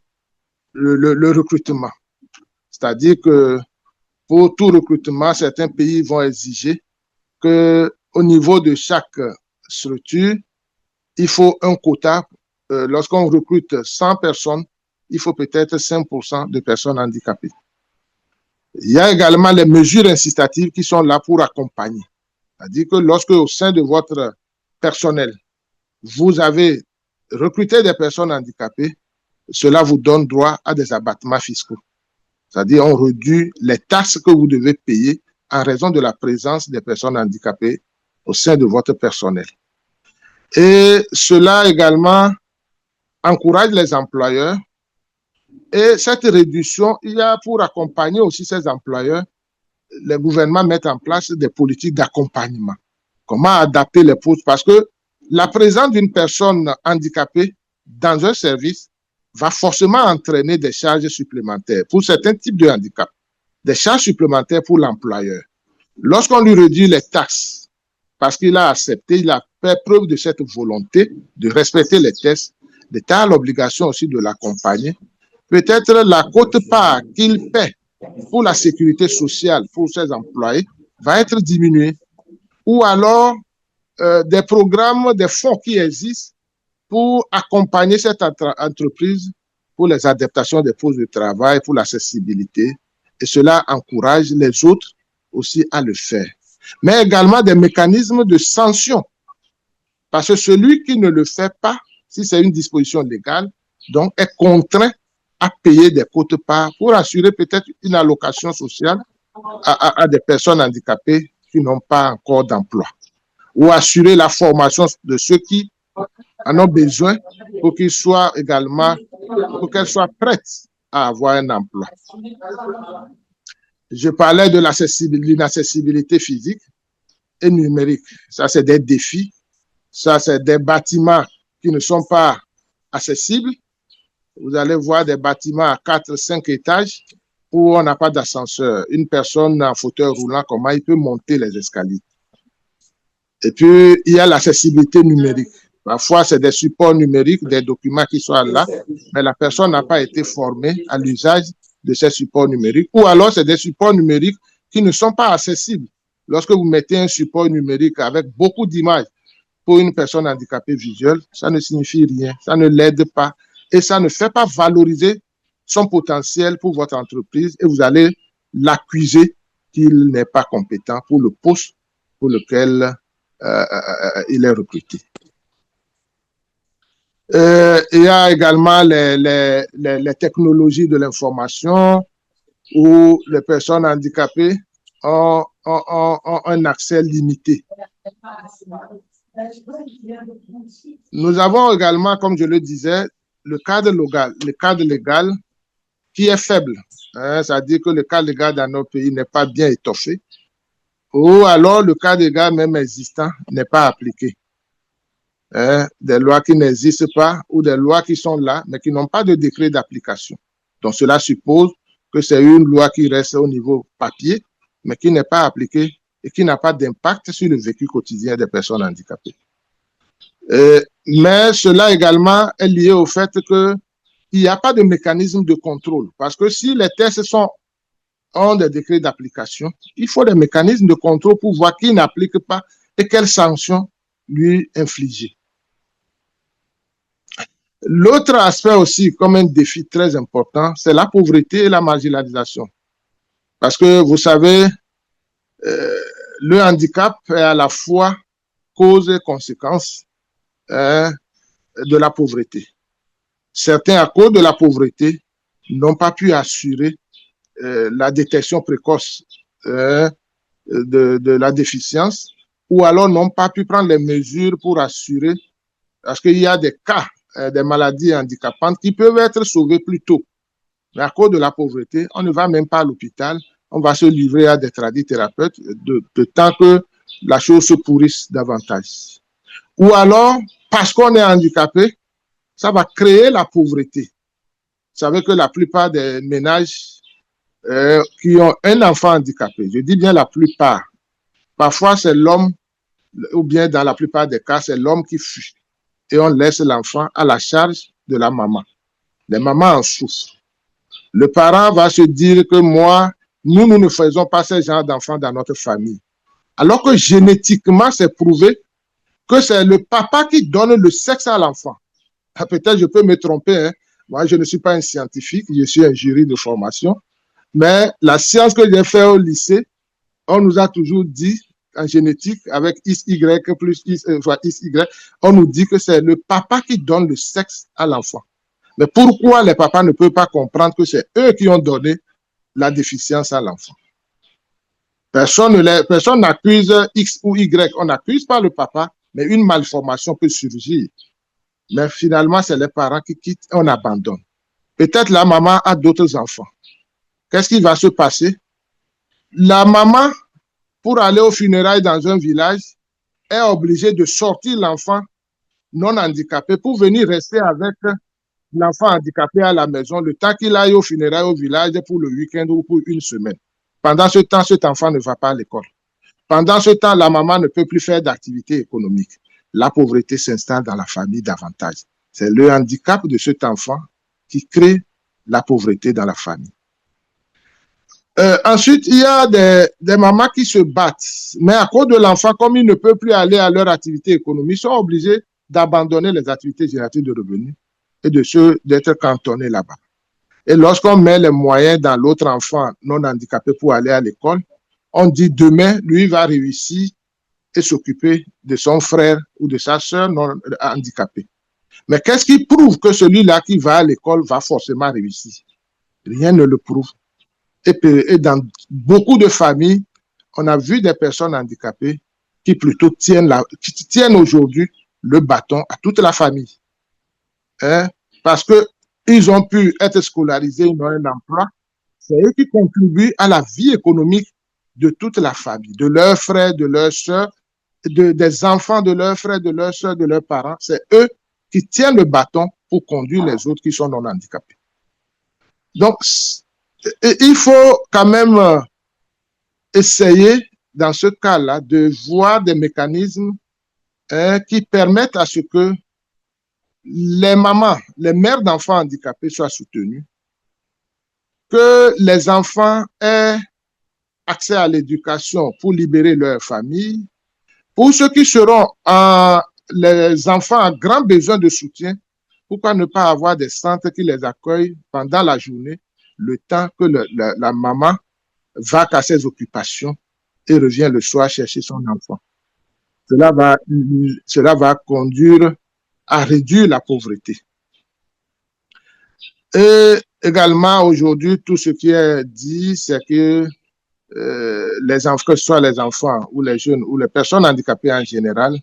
recrutement. C'est-à-dire que pour tout recrutement, certains pays vont exiger qu'au niveau de chaque structure, il faut un quota. Lorsqu'on recrute 100 personnes, il faut peut-être 5% de personnes handicapées. Il y a également les mesures incitatives qui sont là pour accompagner. C'est-à-dire que lorsque au sein de votre personnel, vous avez recruté des personnes handicapées, cela vous donne droit à des abattements fiscaux. C'est-à-dire on réduit les taxes que vous devez payer en raison de la présence des personnes handicapées au sein de votre personnel. Et cela également encourage les employeurs. Et cette réduction, il y a pour accompagner aussi ces employeurs, les gouvernements mettent en place des politiques d'accompagnement. Comment adapter les postes? Parce que la présence d'une personne handicapée dans un service va forcément entraîner des charges supplémentaires pour certains types de handicap, des charges supplémentaires pour l'employeur. Lorsqu'on lui réduit les taxes, parce qu'il a accepté, il a fait preuve de cette volonté de respecter les tests, l'État a l'obligation aussi de l'accompagner. Peut-être la quote-part qu'il paie pour la sécurité sociale pour ses employés va être diminuée. Ou alors, des programmes, des fonds qui existent pour accompagner cette entreprise pour les adaptations des postes de travail, pour l'accessibilité. Et cela encourage les autres aussi à le faire. Mais également des mécanismes de sanction. Parce que celui qui ne le fait pas, si c'est une disposition légale, donc est contraint à payer des quotes-parts pour assurer peut-être une allocation sociale à des personnes handicapées qui n'ont pas encore d'emploi. Ou assurer la formation de ceux qui en ont besoin pour qu'ils soient également, pour qu'elles soient prêtes à avoir un emploi. Je parlais de l'inaccessibilité physique et numérique. Ça, c'est des défis. Ça, c'est des bâtiments qui ne sont pas accessibles. Vous allez voir des bâtiments à 4, 5 étages où on n'a pas d'ascenseur. Une personne en fauteuil roulant, comment il peut monter les escaliers? Et puis, il y a l'accessibilité numérique. Parfois, c'est des supports numériques, des documents qui sont là, mais la personne n'a pas été formée à l'usage de ces supports numériques. Ou alors, c'est des supports numériques qui ne sont pas accessibles. Lorsque vous mettez un support numérique avec beaucoup d'images pour une personne handicapée visuelle, ça ne signifie rien, ça ne l'aide pas et ça ne fait pas valoriser son potentiel pour votre entreprise et vous allez l'accuser qu'il n'est pas compétent pour le poste pour lequel il est recruté. Il y a également les technologies de l'information où les personnes handicapées ont un accès limité. Nous avons également, comme je le disais, le cadre légal qui est faible. C'est-à-dire que le cadre légal dans nos pays n'est pas bien étoffé. Ou alors le cadre légal même existant n'est pas appliqué. Des lois qui n'existent pas ou des lois qui sont là, mais qui n'ont pas de décret d'application. Donc cela suppose que c'est une loi qui reste au niveau papier, mais qui n'est pas appliquée et qui n'a pas d'impact sur le vécu quotidien des personnes handicapées. Mais cela également est lié au fait qu'il n'y a pas de mécanisme de contrôle. Parce que si les tests ont des décrets d'application, il faut des mécanismes de contrôle pour voir qui n'applique pas et quelles sanctions lui infliger. L'autre aspect aussi, comme un défi très important, c'est la pauvreté et la marginalisation. Parce que vous savez, le handicap est à la fois cause et conséquence de la pauvreté. Certains, à cause de la pauvreté, n'ont pas pu assurer la détection précoce de la déficience ou alors n'ont pas pu prendre les mesures pour assurer, parce qu'il y a des cas, des maladies handicapantes qui peuvent être sauvées plus tôt. Mais à cause de la pauvreté, on ne va même pas à l'hôpital, on va se livrer à des tradithérapeutes de temps que la chose se pourrisse davantage. Ou alors, parce qu'on est handicapé, ça va créer la pauvreté. Vous savez que la plupart des ménages qui ont un enfant handicapé, je dis bien la plupart, parfois c'est l'homme, ou bien dans la plupart des cas, c'est l'homme qui fuit. Et on laisse l'enfant à la charge de la maman. Les mamans en souffrent. Le parent va se dire que nous ne faisons pas ce genre d'enfants dans notre famille. Alors que génétiquement, c'est prouvé que c'est le papa qui donne le sexe à l'enfant. Peut-être je peux me tromper, hein. Moi, je ne suis pas un scientifique, je suis un jury de formation. Mais la science que j'ai fait au lycée, on nous a toujours dit, en génétique, avec XY plus XY, on nous dit que c'est le papa qui donne le sexe à l'enfant. Mais pourquoi les papas ne peuvent pas comprendre que c'est eux qui ont donné la déficience à l'enfant? Personne n'accuse X ou Y. On n'accuse pas le papa, mais une malformation peut surgir. Mais finalement, c'est les parents qui quittent, on abandonne. Peut-être la maman a d'autres enfants. Qu'est-ce qui va se passer? La maman, pour aller aux funérailles dans un village, est obligée de sortir l'enfant non handicapé pour venir rester avec l'enfant handicapé à la maison le temps qu'il aille aux funérailles au village pour le week-end ou pour une semaine. Pendant ce temps, cet enfant ne va pas à l'école. Pendant ce temps, la maman ne peut plus faire d'activité économique. La pauvreté s'installe dans la famille davantage. C'est le handicap de cet enfant qui crée la pauvreté dans la famille. Ensuite, il y a des mamans qui se battent, mais à cause de l'enfant, comme ils ne peuvent plus aller à leur activité économique, ils sont obligés d'abandonner les activités génératives de revenus et d'être cantonnés là-bas. Et lorsqu'on met les moyens dans l'autre enfant non handicapé pour aller à l'école, on dit demain, lui va réussir et s'occuper de son frère ou de sa sœur non handicapée. Mais qu'est-ce qui prouve que celui-là qui va à l'école va forcément réussir? Rien ne le prouve. Et dans beaucoup de familles, on a vu des personnes handicapées qui plutôt tiennent aujourd'hui le bâton à toute la famille. Hein? Parce qu'ils ont pu être scolarisés, ils ont un emploi. C'est eux qui contribuent à la vie économique de toute la famille, de leurs frères, de leurs sœurs, des enfants de leurs frères, de leurs sœurs, de leurs parents. C'est eux qui tiennent le bâton pour conduire les autres qui sont non handicapés. Donc, il faut quand même essayer, dans ce cas-là, de voir des mécanismes qui permettent à ce que les mamans, les mères d'enfants handicapés soient soutenues, que les enfants aient accès à l'éducation pour libérer leur famille. Pour ceux qui seront les enfants à grand besoin de soutien, pourquoi ne pas avoir des centres qui les accueillent pendant la journée, le temps que la maman va à ses occupations et revient le soir chercher son enfant. Cela va conduire à réduire la pauvreté. Et également, aujourd'hui, tout ce qui est dit, c'est que les enfants, que ce soit les enfants ou les jeunes ou les personnes handicapées en général,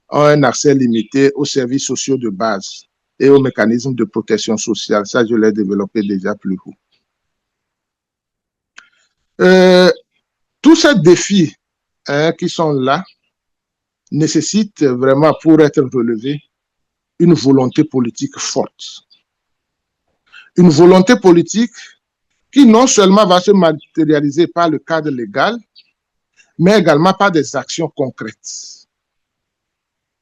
ont un accès limité aux services sociaux de base et aux mécanismes de protection sociale. Ça, je l'ai développé déjà plus haut. Tous ces défis qui sont là nécessitent vraiment, pour être relevés, une volonté politique forte. Une volonté politique qui non seulement va se matérialiser par le cadre légal, mais également par des actions concrètes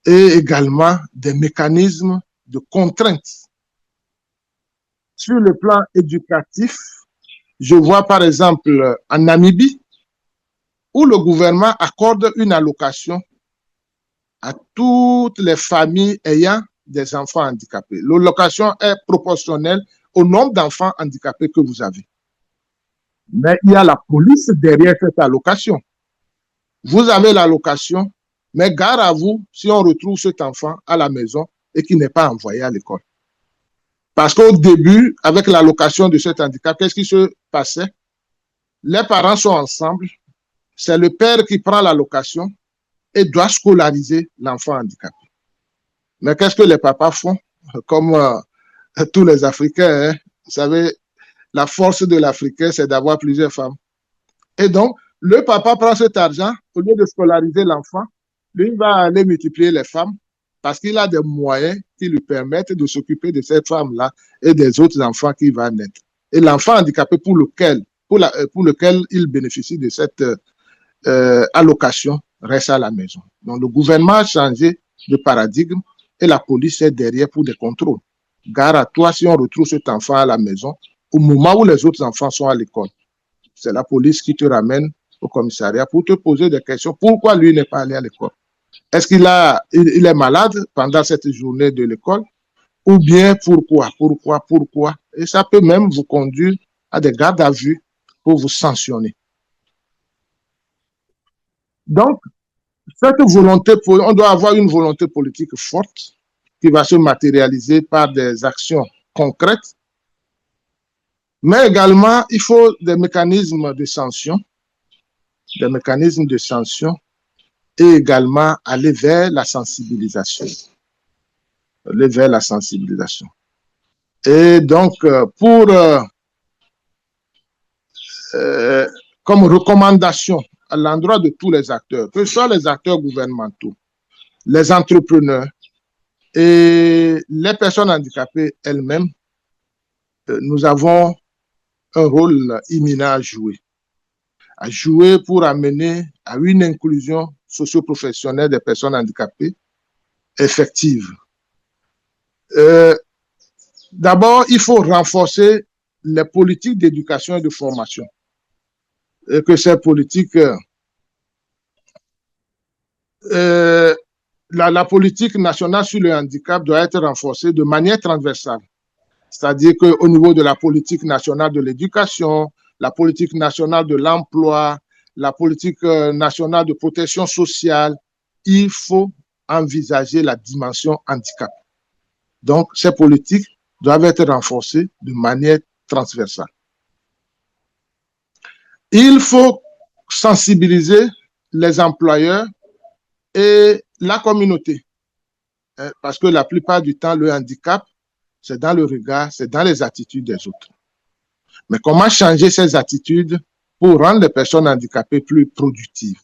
et également des mécanismes de contrainte. Sur le plan éducatif, je vois par exemple en Namibie, où le gouvernement accorde une allocation à toutes les familles ayant des enfants handicapés. L'allocation est proportionnelle au nombre d'enfants handicapés que vous avez. Mais il y a la police derrière cette allocation. Vous avez l'allocation, mais gare à vous si on retrouve cet enfant à la maison et qui n'est pas envoyé à l'école. Parce qu'au début, avec l'allocation de cet handicap, qu'est-ce qui se passait? Les parents sont ensemble, c'est le père qui prend l'allocation et doit scolariser l'enfant handicapé. Mais qu'est-ce que les papas font? Comme tous les Africains, hein? Vous savez, la force de l'Africain, c'est d'avoir plusieurs femmes. Et donc, le papa prend cet argent, au lieu de scolariser l'enfant, lui va aller multiplier les femmes parce qu'il a des moyens qui lui permettent de s'occuper de cette femme-là et des autres enfants qui vont naître. Et l'enfant handicapé pour lequel il bénéficie de cette allocation reste à la maison. Donc, le gouvernement a changé de paradigme et la police est derrière pour des contrôles. Gare à toi si on retrouve cet enfant à la maison au moment où les autres enfants sont à l'école. C'est la police qui te ramène au commissariat pour te poser des questions. Pourquoi lui n'est pas allé à l'école? Est-ce qu'il est malade pendant cette journée de l'école? Ou bien pourquoi? Et ça peut même vous conduire à des gardes à vue pour vous sanctionner. Donc, on doit avoir une volonté politique forte qui va se matérialiser par des actions concrètes. Mais également, il faut des mécanismes de sanction des mécanismes de sanction et également aller vers la sensibilisation. Aller vers la sensibilisation. Et donc, comme recommandation à l'endroit de tous les acteurs, que ce soit les acteurs gouvernementaux, les entrepreneurs et les personnes handicapées elles-mêmes, nous avons un rôle imminent à jouer pour amener à une inclusion socio-professionnelle des personnes handicapées effective. D'abord, il faut renforcer les politiques d'éducation et de formation. Et que ces politiques, la politique nationale sur le handicap doit être renforcée de manière transversale. C'est-à-dire qu'au niveau de la politique nationale de l'éducation, la politique nationale de l'emploi, la politique nationale de protection sociale, il faut envisager la dimension handicap. Donc, ces politiques doivent être renforcées de manière transversale. Il faut sensibiliser les employeurs et la communauté. Parce que la plupart du temps, le handicap, c'est dans le regard, c'est dans les attitudes des autres. Mais comment changer ces attitudes pour rendre les personnes handicapées plus productives?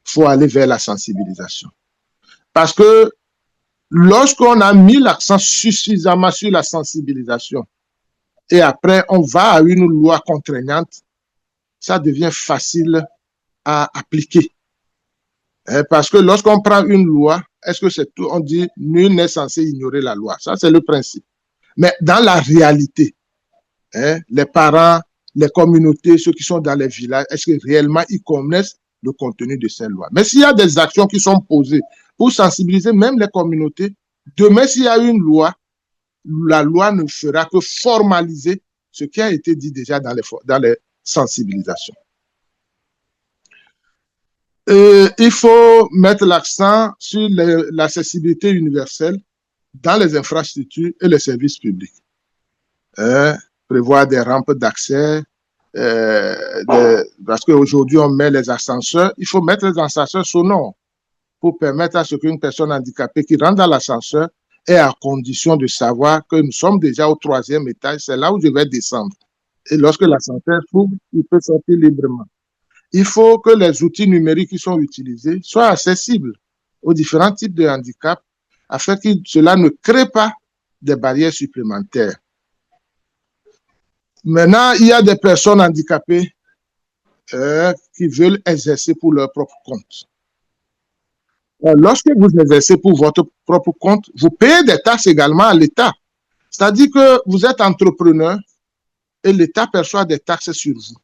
Il faut aller vers la sensibilisation. Parce que lorsqu'on a mis l'accent suffisamment sur la sensibilisation et après on va à une loi contraignante, ça devient facile à appliquer. Parce que lorsqu'on prend une loi, est-ce que c'est tout? On dit nul n'est censé ignorer la loi. Ça, c'est le principe. Mais dans la réalité, les parents, les communautés, ceux qui sont dans les villages, est-ce que réellement ils connaissent le contenu de ces lois? Mais s'il y a des actions qui sont posées pour sensibiliser même les communautés, demain, s'il y a une loi, la loi ne fera que formaliser ce qui a été dit déjà dans les sensibilisations. Il faut mettre l'accent sur l'accessibilité universelle dans les infrastructures et les services publics. Prévoir des rampes d'accès, parce qu'aujourd'hui on met les ascenseurs, il faut mettre les ascenseurs sonores pour permettre à ce qu'une personne handicapée qui rentre dans l'ascenseur ait à condition de savoir que nous sommes déjà au 3e étage, c'est là où je vais descendre. Et lorsque l'ascenseur s'ouvre, il peut sortir librement. Il faut que les outils numériques qui sont utilisés soient accessibles aux différents types de handicap afin que cela ne crée pas des barrières supplémentaires. Maintenant, il y a des personnes handicapées qui veulent exercer pour leur propre compte. Lorsque vous exercez pour votre propre compte, vous payez des taxes également à l'État. C'est-à-dire que vous êtes entrepreneur et l'État perçoit des taxes sur vous.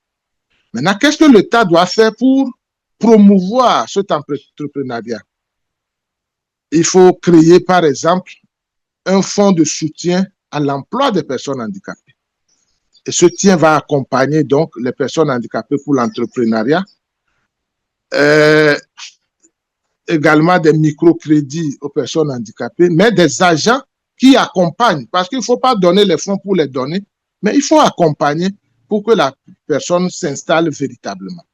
Maintenant, qu'est-ce que l'État doit faire pour promouvoir cet entrepreneuriat? Il faut créer, par exemple, un fonds de soutien à l'emploi des personnes handicapées. Et ce soutien va accompagner donc les personnes handicapées pour l'entrepreneuriat. Également des microcrédits aux personnes handicapées, mais des agents qui accompagnent, parce qu'il ne faut pas donner les fonds pour les donner, mais il faut accompagner pour que la personne s'installe véritablement.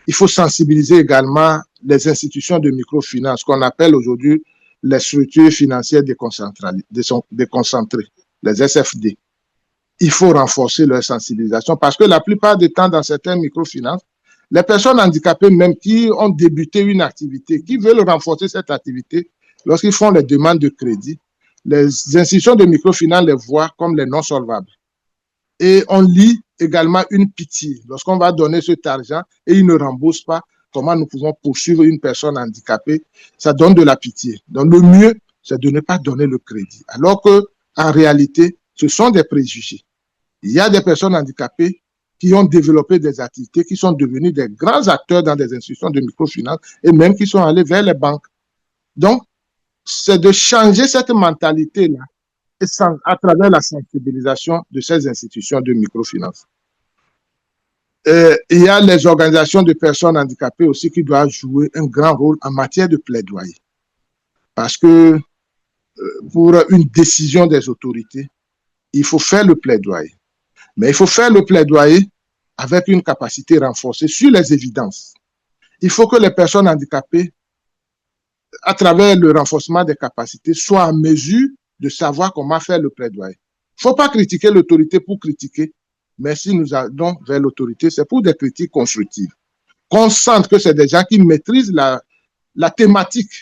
Il faut sensibiliser également les institutions de microfinance, qu'on appelle aujourd'hui les structures financières déconcentrées, les SFD. Il faut renforcer leur sensibilisation parce que la plupart du temps, dans certaines microfinances, les personnes handicapées même qui ont débuté une activité, qui veulent renforcer cette activité, lorsqu'ils font les demandes de crédit, les institutions de microfinance les voient comme les non solvables. Et on lit également une pitié. Lorsqu'on va donner cet argent et ils ne remboursent pas, comment nous pouvons poursuivre une personne handicapée? Ça donne de la pitié. Donc le mieux, c'est de ne pas donner le crédit. Alors qu'en réalité, ce sont des préjugés. Il y a des personnes handicapées qui ont développé des activités, qui sont devenus des grands acteurs dans des institutions de microfinance et même qui sont allés vers les banques. Donc, c'est de changer cette mentalité-là à travers la sensibilisation de ces institutions de microfinance. Il y a les organisations de personnes handicapées aussi qui doivent jouer un grand rôle en matière de plaidoyer. Parce que pour une décision des autorités, il faut faire le plaidoyer. Mais il faut faire le plaidoyer avec une capacité renforcée sur les évidences. Il faut que les personnes handicapées, à travers le renforcement des capacités, soient en mesure de savoir comment faire le plaidoyer. Il ne faut pas critiquer l'autorité pour critiquer, mais si nous allons vers l'autorité, c'est pour des critiques constructives. Qu'on sente que c'est des gens qui maîtrisent la thématique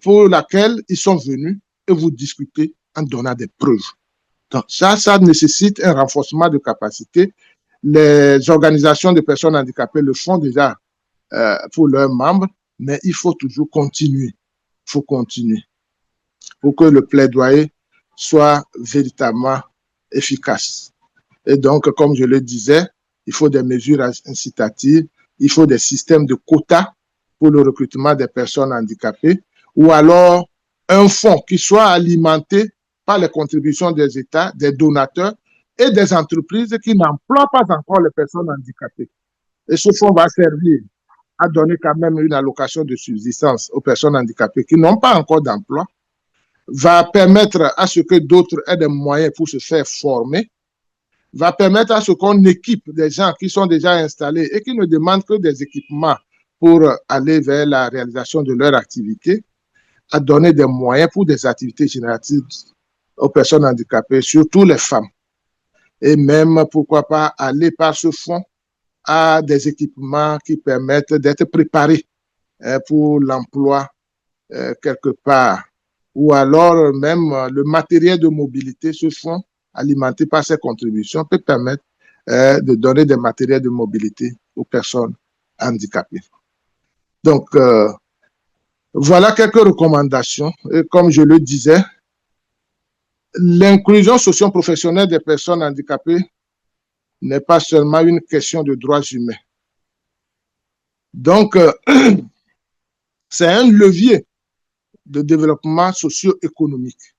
pour laquelle ils sont venus et vous discutez en donnant des preuves. Donc ça nécessite un renforcement de capacité. Les organisations de personnes handicapées le font déjà pour leurs membres, mais il faut toujours continuer. Il faut continuer pour que le plaidoyer soit véritablement efficace. Et donc, comme je le disais, il faut des mesures incitatives, il faut des systèmes de quotas pour le recrutement des personnes handicapées, ou alors un fonds qui soit alimenté par les contributions des États, des donateurs et des entreprises qui n'emploient pas encore les personnes handicapées. Et ce fonds va servir à donner quand même une allocation de subsistance aux personnes handicapées qui n'ont pas encore d'emploi, va permettre à ce que d'autres aient des moyens pour se faire former, va permettre à ce qu'on équipe des gens qui sont déjà installés et qui ne demandent que des équipements pour aller vers la réalisation de leur activité, à donner des moyens pour des activités génératives aux personnes handicapées, surtout les femmes. Et même, pourquoi pas, aller par ce fonds à des équipements qui permettent d'être préparés pour l'emploi quelque part. Ou alors même le matériel de mobilité, ce fonds alimenté par ces contributions peut permettre de donner des matériels de mobilité aux personnes handicapées. Donc, voilà quelques recommandations. Et comme je le disais, l'inclusion socio-professionnelle des personnes handicapées n'est pas seulement une question de droits humains. Donc, c'est un levier de développement socio-économique.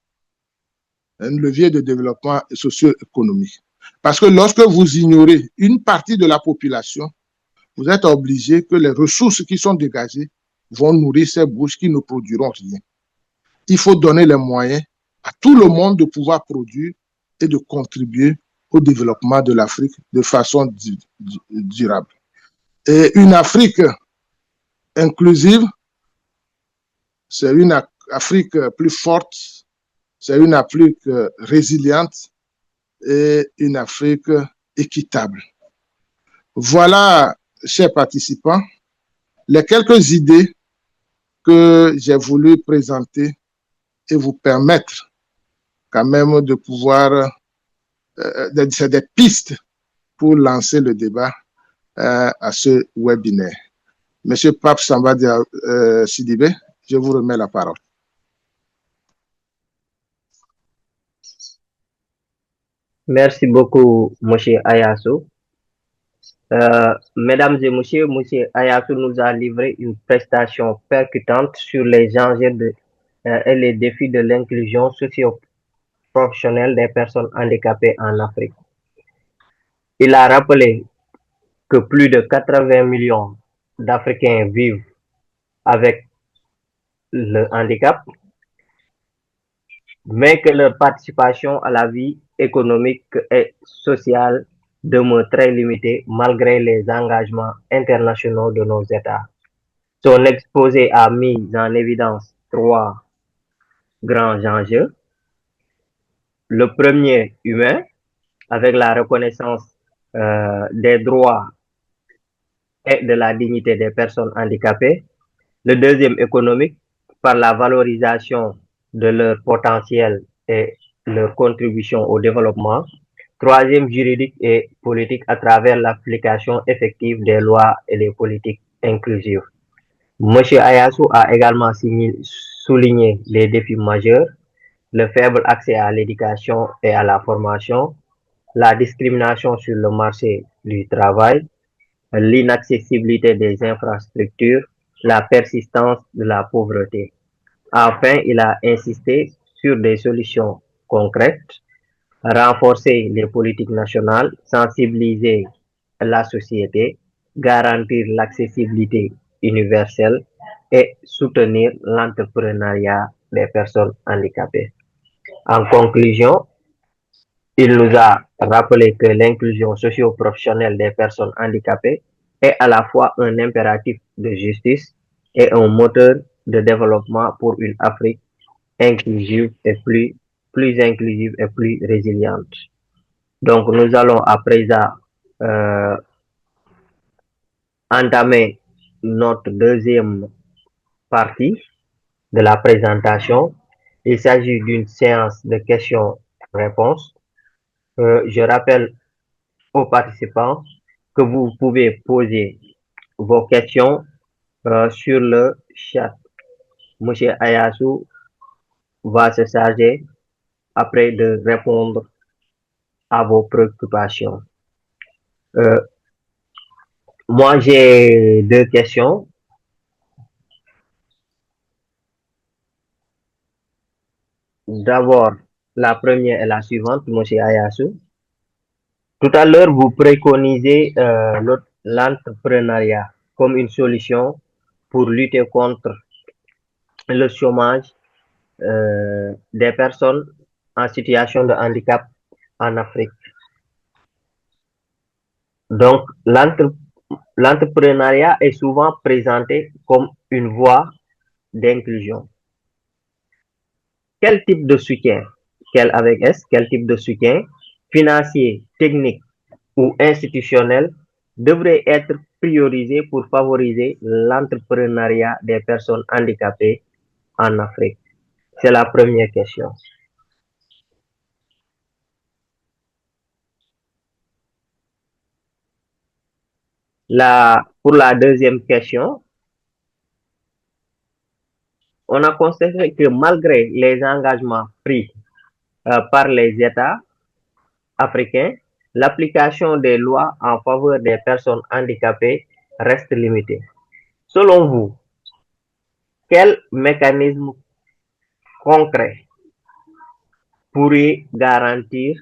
Un levier de développement socio-économique. Parce que lorsque vous ignorez une partie de la population, vous êtes obligé que les ressources qui sont dégagées vont nourrir ces bouches qui ne produiront rien. Il faut donner les moyens à tout le monde de pouvoir produire et de contribuer au développement de l'Afrique de façon durable. Et une Afrique inclusive, c'est une Afrique plus forte, c'est une Afrique résiliente et une Afrique équitable. Voilà, chers participants, les quelques idées que j'ai voulu présenter et vous permettre quand même de pouvoir, c'est des pistes pour lancer le débat à ce webinaire. Monsieur Pape Samba Sidibé, je vous remets la parole. Merci beaucoup, monsieur Ayasu. Mesdames et messieurs, monsieur Ayasu nous a livré une prestation percutante sur les enjeux et les défis de l'inclusion socio-professionnelle des personnes handicapées en Afrique. Il a rappelé que plus de 80 millions d'Africains vivent avec le handicap, mais que leur participation à la vie économique et sociale demeure très limitée malgré les engagements internationaux de nos États. Son exposé a mis en évidence trois grands enjeux. Le premier, humain, avec la reconnaissance des droits et de la dignité des personnes handicapées. Le deuxième, économique, par la valorisation de leur potentiel et leur contribution au développement. Troisième, juridique et politique à travers l'application effective des lois et des politiques inclusives. Monsieur Ayasu a également souligné les défis majeurs, le faible accès à l'éducation et à la formation, la discrimination sur le marché du travail, l'inaccessibilité des infrastructures, la persistance de la pauvreté. Enfin, il a insisté sur des solutions concrètes, renforcer les politiques nationales, sensibiliser la société, garantir l'accessibilité universelle et soutenir l'entrepreneuriat des personnes handicapées. En conclusion, Il nous a rappelé que l'inclusion socio-professionnelle des personnes handicapées est à la fois un impératif de justice et un moteur de développement pour une Afrique inclusive et plus inclusive et plus résiliente. Donc, nous allons à présent euh, entamer notre deuxième partie de la présentation. Il s'agit d'une séance de questions-réponses. Je rappelle aux participants que vous pouvez poser vos questions sur le chat. Monsieur Ayasu va se charger après de répondre à vos préoccupations. Euh, Moi, j'ai deux questions. D'abord, la première est la suivante, Monsieur Ayasu. Tout à l'heure, vous préconisez l'entrepreneuriat comme une solution pour lutter contre le chômage des personnes en situation de handicap en Afrique. Donc, l'entrepreneuriat est souvent présenté comme une voie d'inclusion. Quel type de soutien, quel type de soutien financier, technique ou institutionnel devrait être priorisé pour favoriser l'entrepreneuriat des personnes handicapées en Afrique? C'est la première question. Pour la deuxième question, on a constaté que malgré les engagements pris par les États africains, l'application des lois en faveur des personnes handicapées reste limitée. Selon vous, quel mécanisme concret pourrait garantir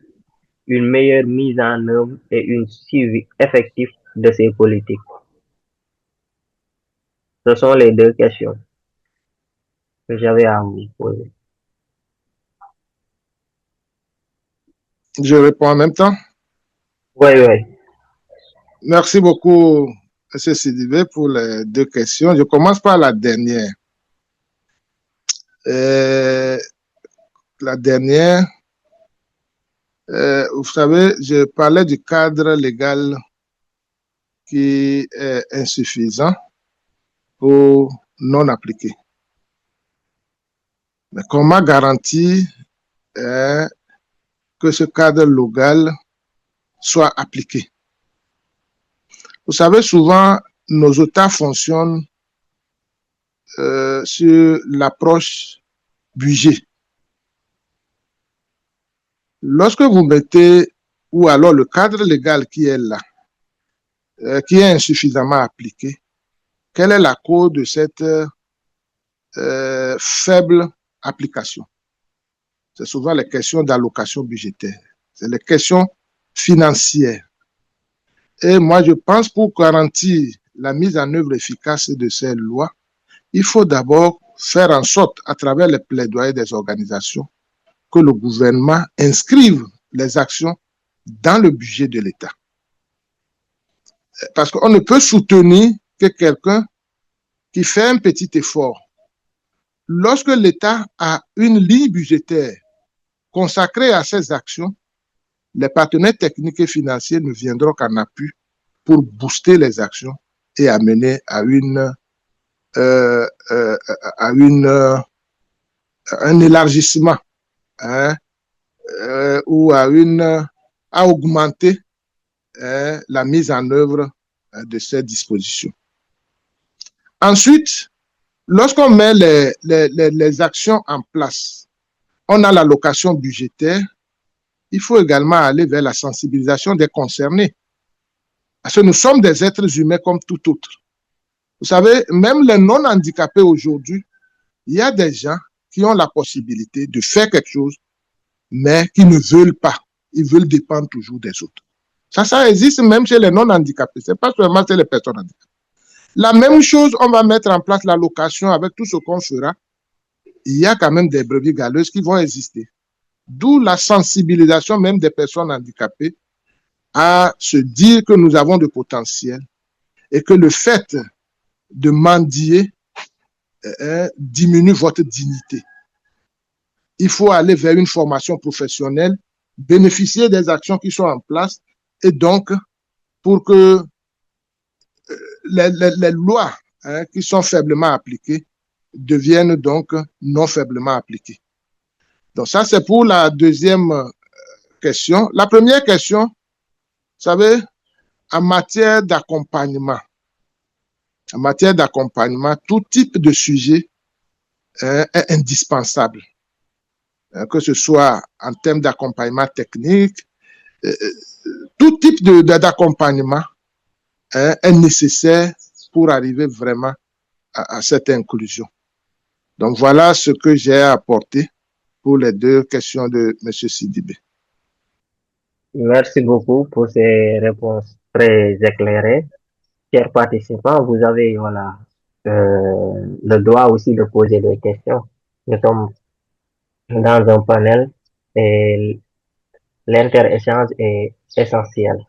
une meilleure mise en œuvre et une suivi effectif de ces politiques? Ce sont les deux questions que j'avais à vous poser. Je réponds en même temps. Oui, oui. Merci beaucoup, M. Sidibé, pour les deux questions. Je commence par la dernière. La dernière, vous savez, je parlais du cadre légal qui est insuffisant ou non appliqué. Mais comment garantir que ce cadre légal soit appliqué? Vous savez, souvent, nos États fonctionnent sur l'approche budget. Lorsque vous mettez, ou alors le cadre légal qui est là, qui est insuffisamment appliqué, quelle est la cause de cette faible application? C'est souvent les questions d'allocation budgétaire, c'est les questions financières. Et moi, je pense pour garantir la mise en œuvre efficace de ces lois, il faut d'abord faire en sorte, à travers les plaidoyers des organisations, que le gouvernement inscrive les actions dans le budget de l'État. Parce qu'on ne peut soutenir que quelqu'un qui fait un petit effort. Lorsque l'État a une ligne budgétaire consacrée à ces actions, les partenaires techniques et financiers ne viendront qu'en appui pour booster les actions et amener à un élargissement ou à augmenter la mise en œuvre de ces dispositions. Ensuite, lorsqu'on met les actions en place, on a l'allocation budgétaire, il faut également aller vers la sensibilisation des concernés. Parce que nous sommes des êtres humains comme tout autre. Vous savez, même les non-handicapés aujourd'hui, il y a des gens qui ont la possibilité de faire quelque chose, mais qui ne veulent pas. Ils veulent dépendre toujours des autres. Ça existe même chez les non-handicapés. Ce n'est pas seulement chez les personnes handicapées. La même chose, on va mettre en place l'allocation avec tout ce qu'on fera. Il y a quand même des brebis galeuses qui vont exister. D'où la sensibilisation même des personnes handicapées à se dire que nous avons du potentiel et que le fait de mendier diminue votre dignité. Il faut aller vers une formation professionnelle, bénéficier des actions qui sont en place et donc pour que les lois qui sont faiblement appliquées deviennent donc non faiblement appliquées. Donc ça, c'est pour la deuxième question. La première question, vous savez, en matière d'accompagnement, tout type de sujet est indispensable, que ce soit en termes d'accompagnement technique, tout type d'accompagnement est nécessaire pour arriver vraiment à cette inclusion. Donc voilà ce que j'ai apporté pour les deux questions de M. Sidibé. Merci beaucoup pour ces réponses très éclairées. Chers participants, vous avez le droit aussi de poser des questions. Nous sommes dans un panel et l'inter-échange est essentiel.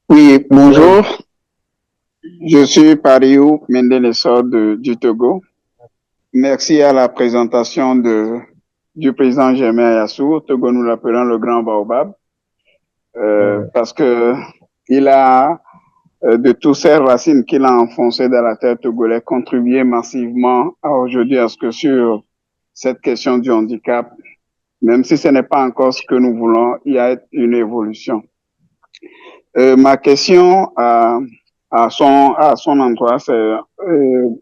Oui, bonjour. Je suis Pariou Mendelessor du Togo. Merci à la présentation du président Germain Ayassou. Au Togo, nous l'appelons le grand baobab. Parce que il a, de toutes ces racines qu'il a enfoncées dans la terre togolaise, contribué massivement aujourd'hui à ce que sur cette question du handicap, même si ce n'est pas encore ce que nous voulons, il y a une évolution. Ma question à son endroit, c'est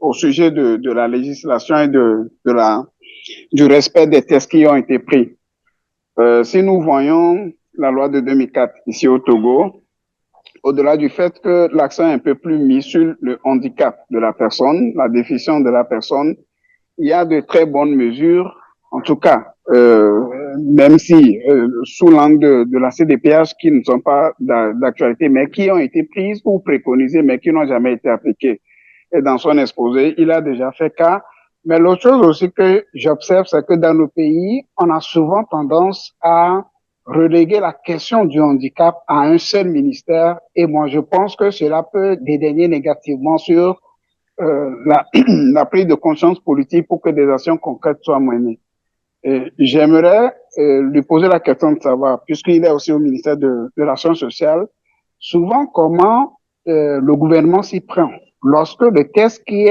au sujet de la législation et du respect des tests qui ont été pris. Si nous voyons la loi de 2004 ici au Togo, au-delà du fait que l'accent est un peu plus mis sur le handicap de la personne, la déficience de la personne, il y a de très bonnes mesures, en tout cas, même si sous l'angle de la CDPH qui ne sont pas d'actualité, mais qui ont été prises ou préconisées, mais qui n'ont jamais été appliquées. Et dans son exposé, il a déjà fait cas. Mais l'autre chose aussi que j'observe, c'est que dans nos pays, on a souvent tendance à reléguer la question du handicap à un seul ministère. Et moi, je pense que cela peut dédaigner négativement sur la prise de conscience politique pour que des actions concrètes soient menées. J'aimerais lui poser la question de savoir, puisqu'il est aussi au ministère de l'Action sociale, souvent comment le gouvernement s'y prend lorsque le test qui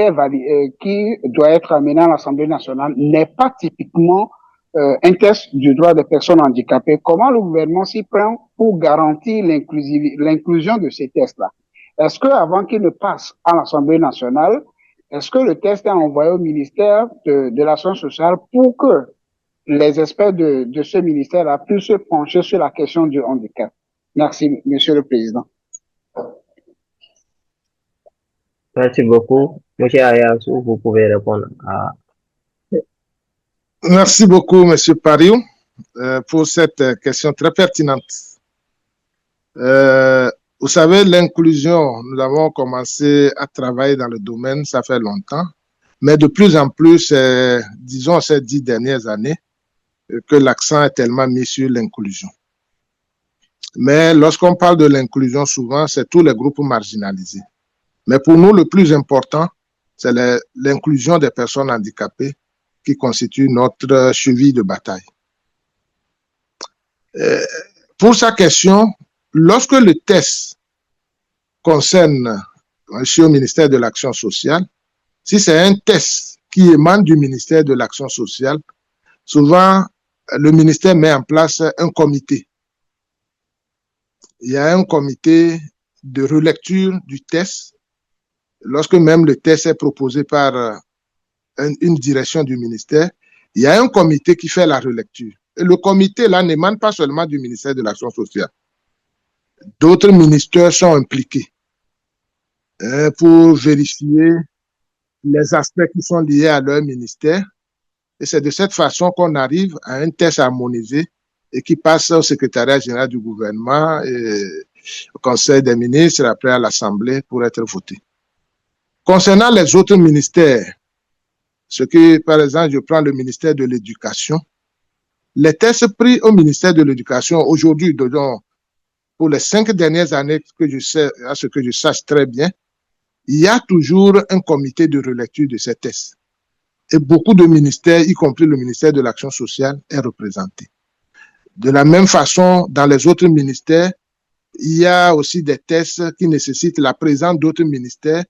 doit être amené à l'Assemblée nationale n'est pas typiquement un test du droit des personnes handicapées. Comment le gouvernement s'y prend pour garantir l'inclusion de ces tests-là? Est-ce que avant qu'il ne passe à l'Assemblée nationale, est-ce que le test est envoyé au ministère de l'Action sociale pour que les experts de ce ministère-là puissent se pencher sur la question du handicap? Merci, Monsieur le Président. Merci beaucoup. Monsieur Ayassou, vous pouvez répondre à... Merci beaucoup, Monsieur Pariou, pour cette question très pertinente. Vous savez, l'inclusion, nous avons commencé à travailler dans le domaine, ça fait longtemps, mais de plus en plus, disons ces 10 dernières années, que l'accent est tellement mis sur l'inclusion. Mais lorsqu'on parle de l'inclusion, souvent, c'est tous les groupes marginalisés. Mais pour nous, le plus important, c'est l'inclusion des personnes handicapées qui constitue notre cheville de bataille. Pour sa question, lorsque le test concerne, je suis au ministère de l'Action sociale, si c'est un test qui émane du ministère de l'Action sociale, souvent, le ministère met en place un comité. Il y a un comité de relecture du test, lorsque même le test est proposé par une direction du ministère, il y a un comité qui fait la relecture. Et le comité, là, n'émane pas seulement du ministère de l'Action sociale. D'autres ministères sont impliqués pour vérifier les aspects qui sont liés à leur ministère. Et c'est de cette façon qu'on arrive à un test harmonisé et qui passe au secrétariat général du gouvernement, et au Conseil des ministres, après à l'Assemblée pour être voté. Concernant les autres ministères, Ce que, par exemple, je prends le ministère de l'Éducation. Les tests pris au ministère de l'Éducation aujourd'hui, pour les 5 dernières années, à ce que je sache très bien, il y a toujours un comité de relecture de ces tests. Et beaucoup de ministères, y compris le ministère de l'Action sociale, est représenté. De la même façon, dans les autres ministères, il y a aussi des tests qui nécessitent la présence d'autres ministères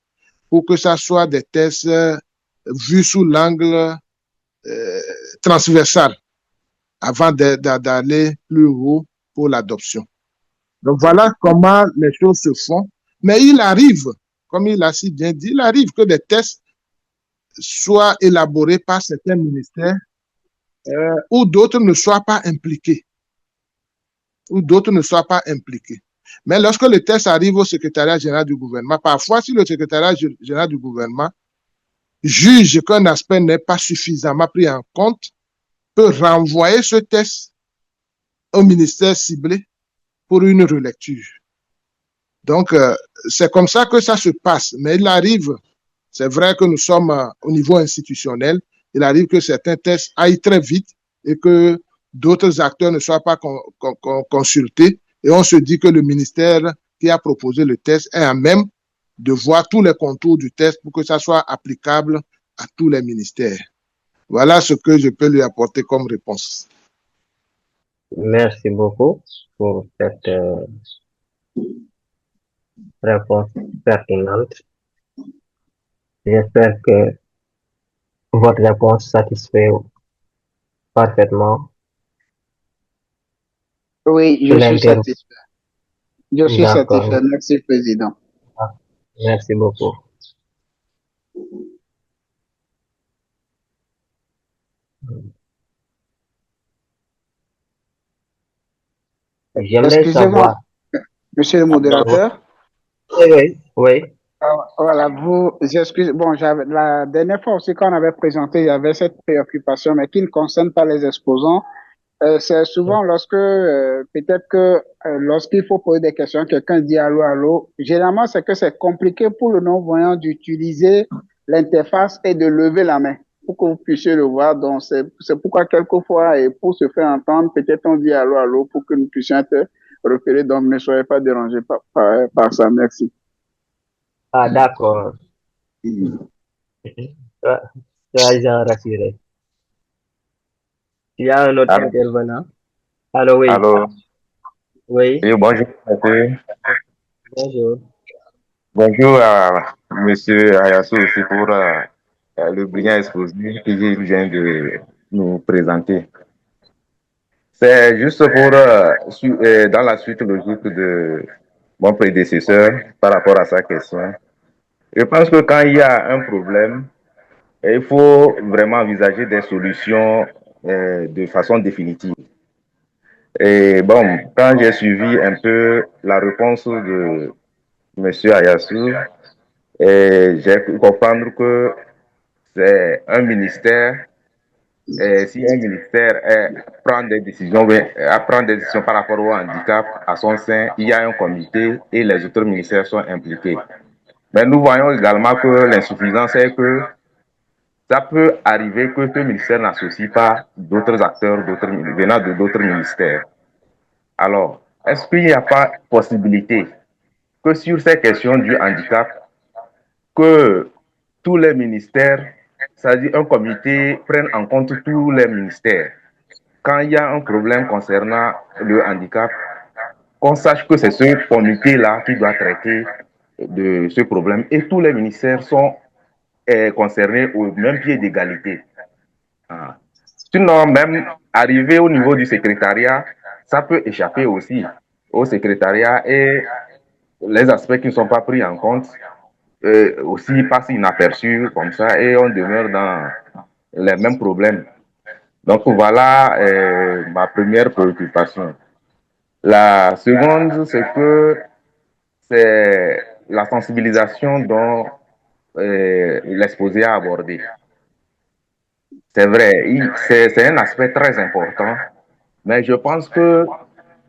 pour que ça soit des tests vus sous l'angle transversal avant d'aller plus haut pour l'adoption. Donc voilà comment les choses se font. Mais il arrive, comme il a si bien dit, il arrive que des tests soient élaborés par certains ministères où d'autres ne soient pas impliqués. Mais lorsque le test arrive au secrétariat général du gouvernement, parfois, si le secrétariat général du gouvernement juge qu'un aspect n'est pas suffisamment pris en compte, peut renvoyer ce test au ministère ciblé pour une relecture. Donc, c'est comme ça que ça se passe. Mais il arrive, c'est vrai que nous sommes au niveau institutionnel, il arrive que certains tests aillent très vite et que d'autres acteurs ne soient pas consultés. Et on se dit que le ministère qui a proposé le test est à même de voir tous les contours du test pour que ça soit applicable à tous les ministères. Voilà ce que je peux lui apporter comme réponse. Merci beaucoup pour cette réponse pertinente. J'espère que votre réponse satisfait parfaitement. Oui, je suis satisfait. Je suis satisfait. Merci, Président. Merci beaucoup. J'aimerais savoir. Monsieur le modérateur. Oui. Voilà, bon, la dernière fois aussi quand on avait présenté, il y avait cette préoccupation, mais qui ne concerne pas les exposants. C'est souvent lorsque, peut-être que lorsqu'il faut poser des questions, quelqu'un dit allô, allô. Généralement, c'est que c'est compliqué pour le non-voyant d'utiliser l'interface et de lever la main pour que vous puissiez le voir. Donc, c'est pourquoi quelquefois, et pour se faire entendre, peut-être on dit allô, allô pour que nous puissions être repérés. Donc, ne soyez pas dérangés par ça. Merci. Ah, d'accord. Soyez rassurés. Il y a un autre intervenant. Allô, oui. Allô. Oui. Oui, bonjour, monsieur. Bonjour. Bonjour à monsieur Ayassou aussi pour le brillant exposé qu'il vient de nous présenter. C'est juste pour, dans la suite logique de mon prédécesseur par rapport à sa question. Je pense que quand il y a un problème, il faut vraiment envisager des solutions de façon définitive. Et bon, quand j'ai suivi un peu la réponse de M. Ayassou, j'ai pu comprendre que c'est un ministère, et si un ministère prend des décisions, par rapport au handicap à son sein, il y a un comité et les autres ministères sont impliqués. Mais nous voyons également que l'insuffisance est que ça peut arriver que ce ministère n'associe pas d'autres acteurs venant de d'autres ministères. Alors, est-ce qu'il n'y a pas possibilité que sur ces questions du handicap, que tous les ministères, c'est-à-dire un comité, prenne en compte tous les ministères? Quand il y a un problème concernant le handicap, qu'on sache que c'est ce comité-là qui doit traiter de ce problème et tous les ministères sont concernés au même pied d'égalité. Sinon, même arriver au niveau du secrétariat, ça peut échapper aussi au secrétariat et les aspects qui ne sont pas pris en compte aussi passent inaperçus comme ça et on demeure dans les mêmes problèmes. Donc voilà ma première préoccupation. La seconde, c'est que c'est la sensibilisation dont l'exposé a abordé. C'est vrai, c'est un aspect très important, mais je pense que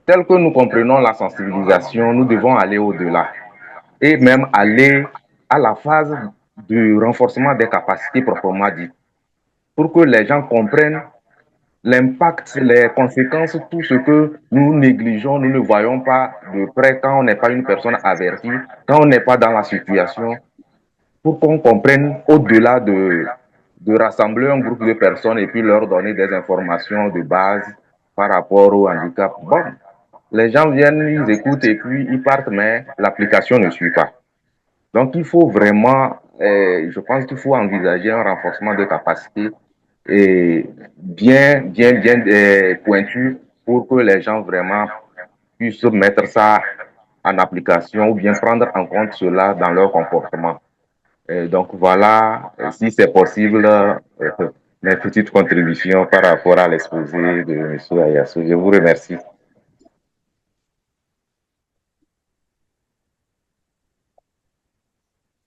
tel que nous comprenons la sensibilisation, nous devons aller au-delà et même aller à la phase du renforcement des capacités proprement dites. pour que les gens comprennent l'impact, les conséquences, tout ce que nous négligeons, nous ne voyons pas de près quand on n'est pas une personne avertie, quand on n'est pas dans la situation, pour qu'on comprenne au-delà de rassembler un groupe de personnes et puis leur donner des informations de base par rapport au handicap. Bon, les gens viennent, ils écoutent et puis ils partent, mais l'application ne suit pas. Donc, il faut vraiment, je pense qu'il faut envisager un renforcement de capacité et bien pointu pour que les gens vraiment puissent mettre ça en application ou bien prendre en compte cela dans leur comportement. Donc voilà, si c'est possible, mes petites contributions par rapport à l'exposé de M. Ayasso. Je vous remercie.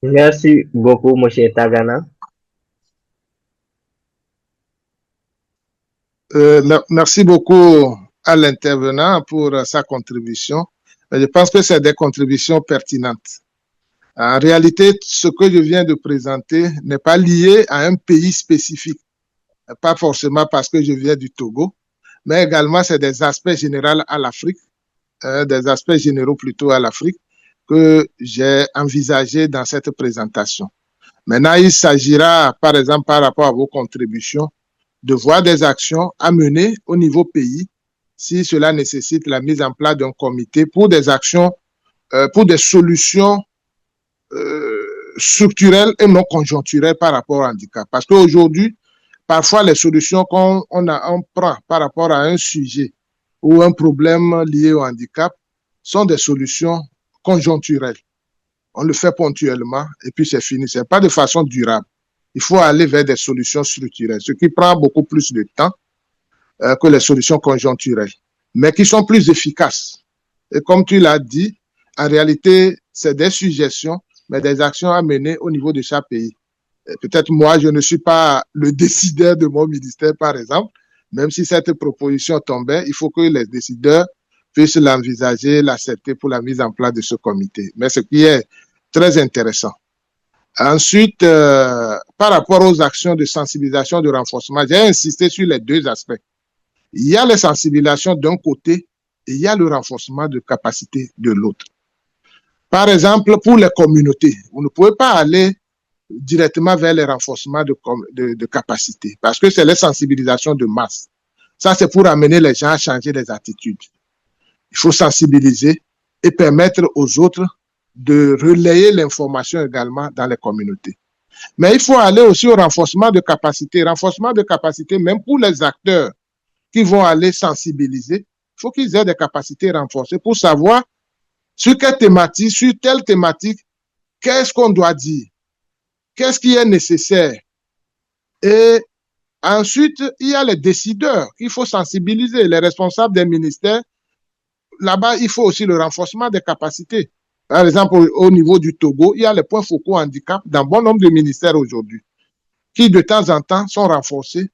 Merci beaucoup, monsieur Tagana. Merci beaucoup à l'intervenant pour sa contribution. Je pense que c'est des contributions pertinentes. En réalité, ce que je viens de présenter n'est pas lié à un pays spécifique, pas forcément parce que je viens du Togo, mais également c'est des aspects généraux à l'Afrique, des aspects généraux plutôt à l'Afrique que j'ai envisagé dans cette présentation. Maintenant, il s'agira, par exemple, par rapport à vos contributions, de voir des actions à mener au niveau pays si cela nécessite la mise en place d'un comité pour des actions, pour des solutions structurelles et non conjoncturelles par rapport au handicap. Parce qu'aujourd'hui, parfois, les solutions on prend par rapport à un sujet ou un problème lié au handicap sont des solutions conjoncturelles. On le fait ponctuellement et puis c'est fini. Ce n'est pas de façon durable. Il faut aller vers des solutions structurelles, ce qui prend beaucoup plus de temps que les solutions conjoncturelles, mais qui sont plus efficaces. Et comme tu l'as dit, en réalité, c'est des suggestions, mais des actions à mener au niveau de chaque pays. Peut-être moi, je ne suis pas le décideur de mon ministère, par exemple, même si cette proposition tombait, il faut que les décideurs puissent l'envisager, l'accepter pour la mise en place de ce comité. Mais ce qui est très intéressant. Ensuite, par rapport aux actions de sensibilisation, de renforcement, j'ai insisté sur les deux aspects. Il y a les sensibilisations d'un côté et il y a le renforcement de capacité de l'autre. Par exemple, pour les communautés, vous ne pouvez pas aller directement vers les renforcements de capacité parce que c'est les sensibilisations de masse. Ça, c'est pour amener les gens à changer les attitudes. Il faut sensibiliser et permettre aux autres de relayer l'information également dans les communautés. Mais il faut aller aussi au renforcement de capacité. Renforcement de capacité, même pour les acteurs qui vont aller sensibiliser, il faut qu'ils aient des capacités renforcées pour savoir sur quelle thématique, sur telle thématique, qu'est-ce qu'on doit dire, qu'est-ce qui est nécessaire. Et ensuite, il y a les décideurs qu'il faut sensibiliser, les responsables des ministères. Là-bas, il faut aussi le renforcement des capacités. Par exemple, au niveau du Togo, il y a les points focaux handicap dans bon nombre de ministères aujourd'hui, qui de temps en temps sont renforcés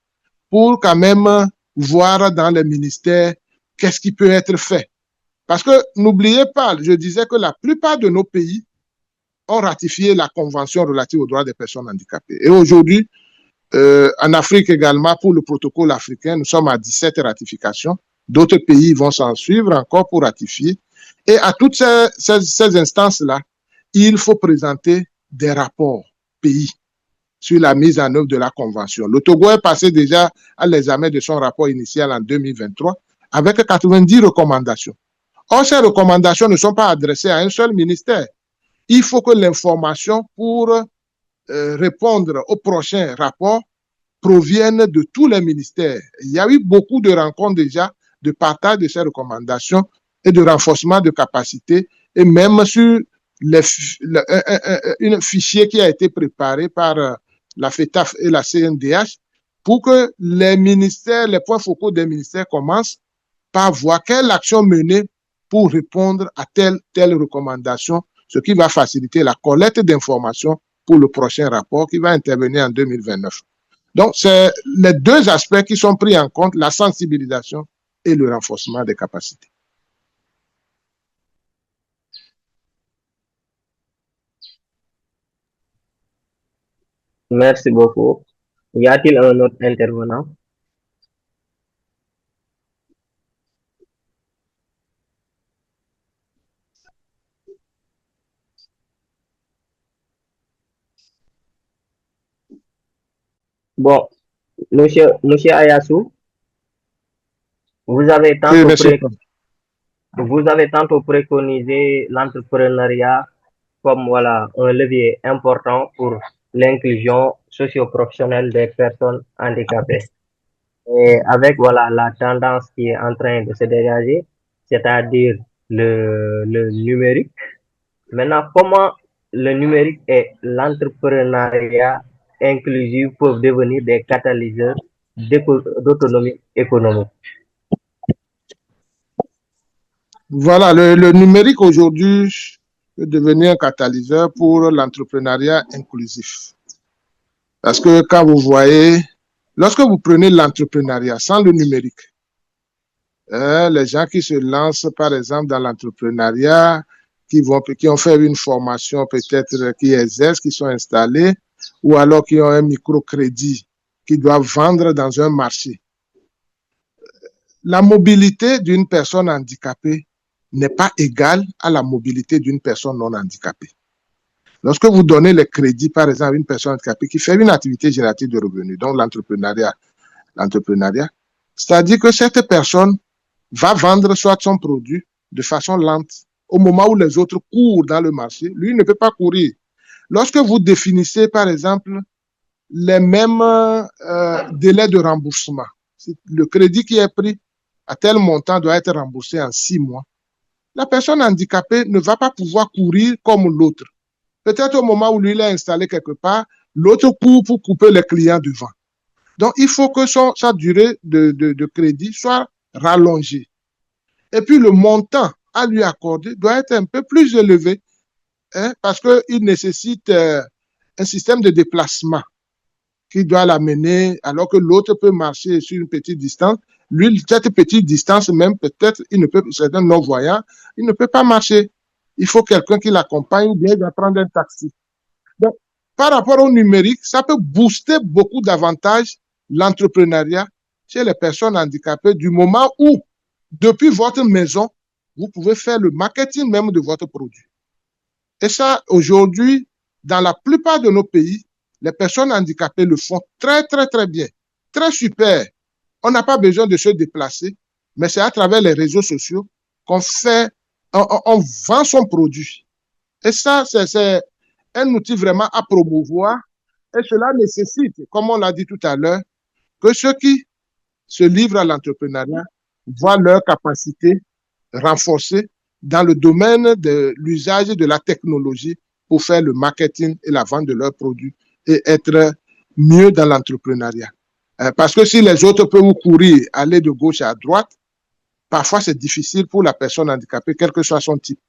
pour quand même voir dans les ministères qu'est-ce qui peut être fait. Parce que n'oubliez pas, je disais que la plupart de nos pays ont ratifié la Convention relative aux droits des personnes handicapées. Et aujourd'hui, en Afrique également, pour le protocole africain, nous sommes à 17 ratifications. D'autres pays vont s'en suivre encore pour ratifier. Et à toutes ces instances-là, il faut présenter des rapports pays sur la mise en œuvre de la Convention. Le Togo est passé déjà à l'examen de son rapport initial en 2023 avec 90 recommandations. Or, ces recommandations ne sont pas adressées à un seul ministère. Il faut que l'information pour répondre au prochain rapport provienne de tous les ministères. Il y a eu beaucoup de rencontres déjà de partage de ces recommandations et de renforcement de capacités et même sur un fichier qui a été préparé par la FETAF et la CNDH pour que les ministères, les points focaux des ministères commencent par voir quelle action mener pour répondre à telle recommandation, ce qui va faciliter la collecte d'informations pour le prochain rapport qui va intervenir en 2029. Donc, c'est les deux aspects qui sont pris en compte, la sensibilisation et le renforcement des capacités. Merci beaucoup. Y a-t-il un autre intervenant? Bon, monsieur Ayasu, vous avez Oui, tantôt monsieur. pré- vous avez tantôt préconisé l'entrepreneuriat comme voilà un levier important pour l'inclusion socio-professionnelle des personnes handicapées. Et avec voilà la tendance qui est en train de se dégager, c'est-à-dire le numérique. Maintenant, comment le numérique et l'entrepreneuriat inclusif peuvent devenir des catalyseurs d'autonomie économique? Voilà, le numérique aujourd'hui peut devenir un catalyseur pour l'entrepreneuriat inclusif. Parce que quand vous voyez, lorsque vous prenez l'entrepreneuriat sans le numérique, les gens qui se lancent, par exemple, dans l'entrepreneuriat, qui ont fait une formation peut-être, qui exercent, qui sont installés, ou alors qui ont un microcrédit, qui doivent vendre dans un marché. La mobilité d'une personne handicapée n'est pas égale à la mobilité d'une personne non handicapée. Lorsque vous donnez les crédits, par exemple, à une personne handicapée qui fait une activité génératrice de revenus, donc l'entrepreneuriat, c'est-à-dire que cette personne va vendre soit son produit de façon lente. Au moment où les autres courent dans le marché, lui ne peut pas courir. Lorsque vous définissez, par exemple, les mêmes délais de remboursement, le crédit qui est pris à tel montant doit être remboursé en 6 mois, la personne handicapée ne va pas pouvoir courir comme l'autre. Peut-être au moment où lui il est installé quelque part, l'autre court pour couper les clients devant. Donc, il faut que sa durée de crédit soit rallongée. Et puis, le montant à lui accorder doit être un peu plus élevé, hein, parce qu'il nécessite un système de déplacement qui doit l'amener, alors que l'autre peut marcher sur une petite distance. Lui, cette petite distance, même peut-être, c'est un non-voyant, il ne peut pas marcher. Il faut quelqu'un qui l'accompagne ou bien il doit prendre un taxi. Donc, par rapport au numérique, ça peut booster beaucoup davantage l'entrepreneuriat chez les personnes handicapées du moment où, depuis votre maison, vous pouvez faire le marketing même de votre produit. Et ça, aujourd'hui, dans la plupart de nos pays, les personnes handicapées le font très, très, très bien. Très super. On n'a pas besoin de se déplacer, mais c'est à travers les réseaux sociaux qu'on fait, on vend son produit. Et ça, c'est un outil vraiment à promouvoir. Et cela nécessite, comme on l'a dit tout à l'heure, que ceux qui se livrent à l'entrepreneuriat voient leur capacité renforcée dans le domaine de l'usage de la technologie pour faire le marketing et la vente de leurs produits et être mieux dans l'entrepreneuriat. Parce que si les autres peuvent courir, aller de gauche à droite, parfois c'est difficile pour la personne handicapée, quel que soit son type.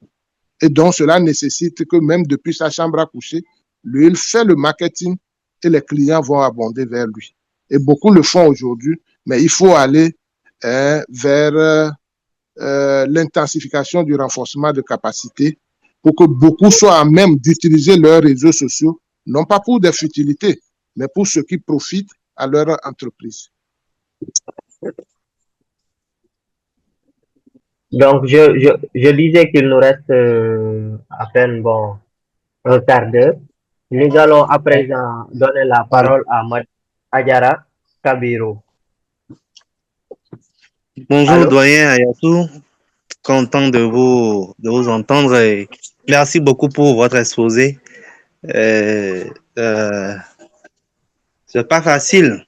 Et donc, cela nécessite que même depuis sa chambre à coucher, lui, il fait le marketing et les clients vont abonder vers lui. Et beaucoup le font aujourd'hui, mais il faut aller vers l'intensification du renforcement de capacité pour que beaucoup soient à même d'utiliser leurs réseaux sociaux, non pas pour des futilités, mais pour ceux qui profitent à leur entreprise. Donc, je disais qu'il nous reste à peine bon, un quart d'heure. Nous allons à présent donner la parole à Adjara Kabiro. Bonjour, Allô? doyen Ayatou. Content de vous entendre et merci beaucoup pour votre exposé. Euh, euh, c'est pas facile,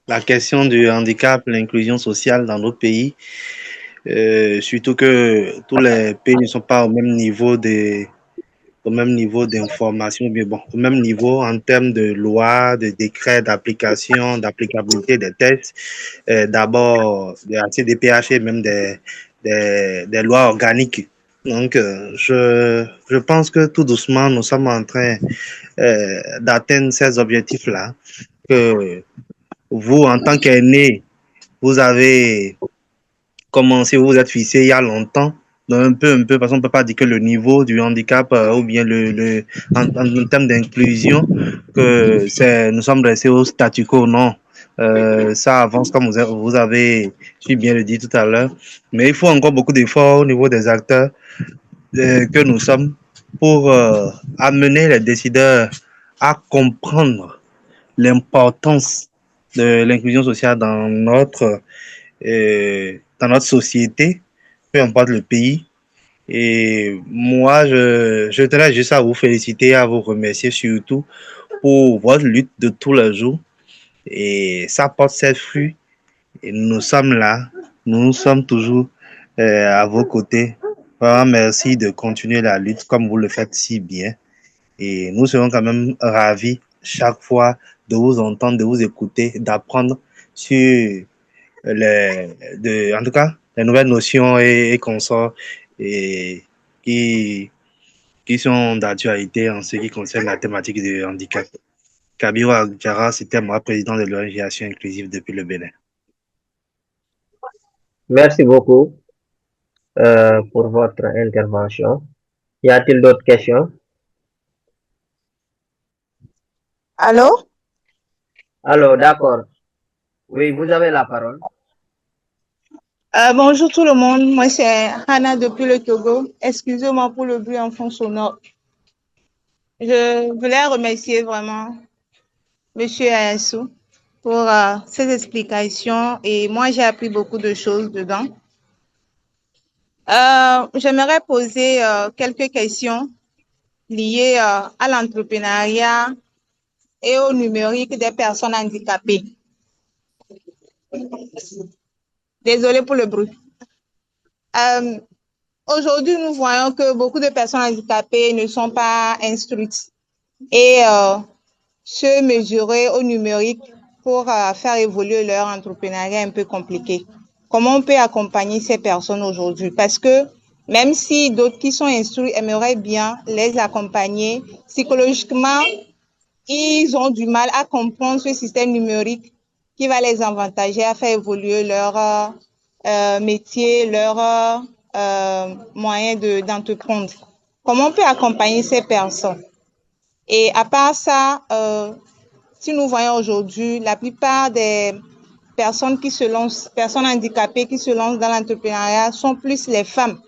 la question du handicap, l'inclusion sociale dans notre pays, surtout que tous les pays ne sont pas au même niveau d'information, mais bon, au même niveau en termes de loi, de décrets d'application, d'applicabilité des tests, d'abord des ACDPH et même des lois organiques. Donc, je pense que tout doucement, nous sommes en train d'atteindre ces objectifs-là, que vous, en tant qu'aîné, vous avez commencé, vous vous êtes fixé il y a longtemps Donc un peu, parce qu'on ne peut pas dire que le niveau du handicap ou bien en termes d'inclusion, nous sommes restés au statu quo, non. Ça avance comme vous avez si bien le dit tout à l'heure, mais il faut encore beaucoup d'efforts au niveau des acteurs que nous sommes pour amener les décideurs à comprendre l'importance de l'inclusion sociale dans notre société, peu importe le pays. Et moi, je tenais juste à vous féliciter, à vous remercier surtout pour votre lutte de tous les jours. Et ça porte ses fruits. Et nous sommes là. Nous sommes toujours à vos côtés. Vraiment, merci de continuer la lutte comme vous le faites si bien. Et nous serons quand même ravis chaque fois de vous entendre, de vous écouter, d'apprendre sur en tout cas, les nouvelles notions et consorts et qui, qui sont d'actualité en ce qui concerne la thématique du handicap. Kabiru Adjara, c'était moi, président de l'ONG Action Inclusive depuis le Bénin. Merci beaucoup pour votre intervention. Y a-t-il d'autres questions? Allô? Alors, d'accord. Oui, vous avez la parole. Bonjour tout le monde, moi c'est Hannah depuis le Togo. Excusez-moi pour le bruit en fond sonore. Je voulais remercier vraiment Monsieur Ayassou pour ses explications et moi j'ai appris beaucoup de choses dedans. J'aimerais poser quelques questions liées à l'entrepreneuriat et au numérique des personnes handicapées. Désolée pour le bruit. Aujourd'hui, nous voyons que beaucoup de personnes handicapées ne sont pas instruites et se mesurer au numérique pour faire évoluer leur entrepreneuriat est un peu compliqué. Comment on peut accompagner ces personnes aujourd'hui? Parce que même si d'autres qui sont instruits aimeraient bien les accompagner, psychologiquement, ils ont du mal à comprendre ce système numérique qui va les avantager à faire évoluer leur métier, leur moyen d'entreprendre. Comment on peut accompagner ces personnes? Et à part ça, si nous voyons aujourd'hui, la plupart des personnes qui se lancent, personnes handicapées qui se lancent dans l'entrepreneuriat sont plus les femmes.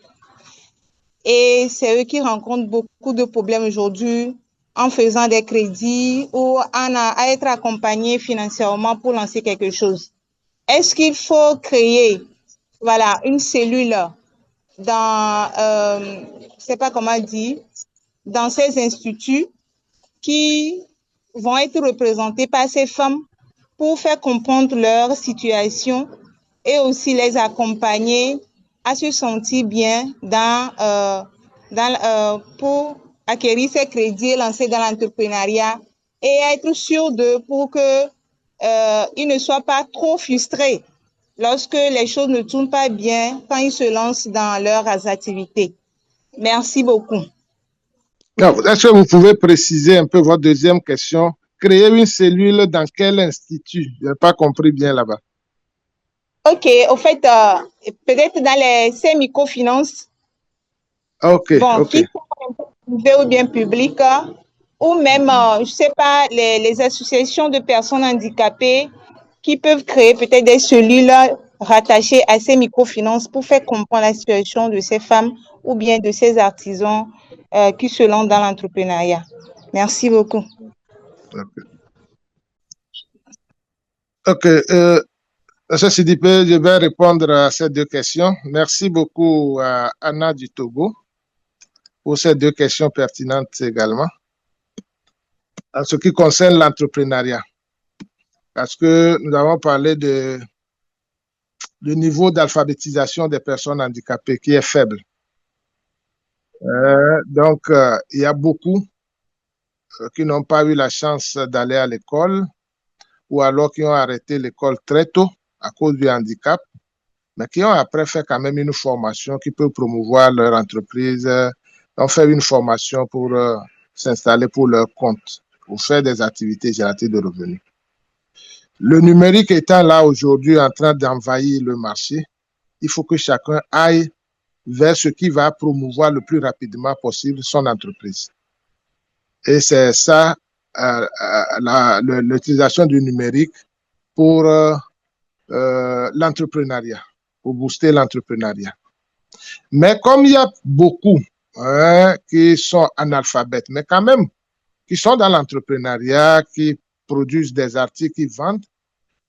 Et c'est eux qui rencontrent beaucoup de problèmes aujourd'hui en faisant des crédits ou à être accompagnés financièrement pour lancer quelque chose. Est-ce qu'il faut créer, voilà, une cellule dans, je sais pas comment dire, dans ces instituts qui vont être représentés par ces femmes pour faire comprendre leur situation et aussi les accompagner à se sentir bien pour acquérir ces crédits, lancer dans l'entrepreneuriat et être sûr d'eux pour que ils ne soient pas trop frustrés lorsque les choses ne tournent pas bien quand ils se lancent dans leurs activités. Merci beaucoup. Est-ce que vous pouvez préciser un peu votre deuxième question? Créer une cellule dans quel institut? Je n'ai pas compris bien là-bas. Ok, au fait, peut-être dans ces microfinances. Ok, bon, ok. Qui sont privées ou bien publiques, ou même, je ne sais pas, les associations de personnes handicapées qui peuvent créer peut-être des cellules rattachées à ces microfinances pour faire comprendre la situation de ces femmes ou bien de ces artisans qui se lancent dans l'entrepreneuriat. Merci beaucoup. Ok. Monsieur Sidibé, je vais répondre à ces deux questions. Merci beaucoup à Anna du Togo pour ces deux questions pertinentes également. En ce qui concerne l'entrepreneuriat, parce que nous avons parlé du niveau d'alphabétisation des personnes handicapées qui est faible. Donc, il y a beaucoup qui n'ont pas eu la chance d'aller à l'école ou alors qui ont arrêté l'école très tôt à cause du handicap, mais qui ont après fait quand même une formation qui peut promouvoir leur entreprise, ont fait une formation pour s'installer pour leur compte, pour faire des activités génératives de revenus. Le numérique étant là aujourd'hui en train d'envahir le marché, il faut que chacun aille vers ce qui va promouvoir le plus rapidement possible son entreprise. Et c'est ça, l'utilisation du numérique pour l'entrepreneuriat, pour booster l'entrepreneuriat. Mais comme il y a beaucoup qui sont analphabètes, mais quand même qui sont dans l'entrepreneuriat, qui produisent des articles, qui vendent,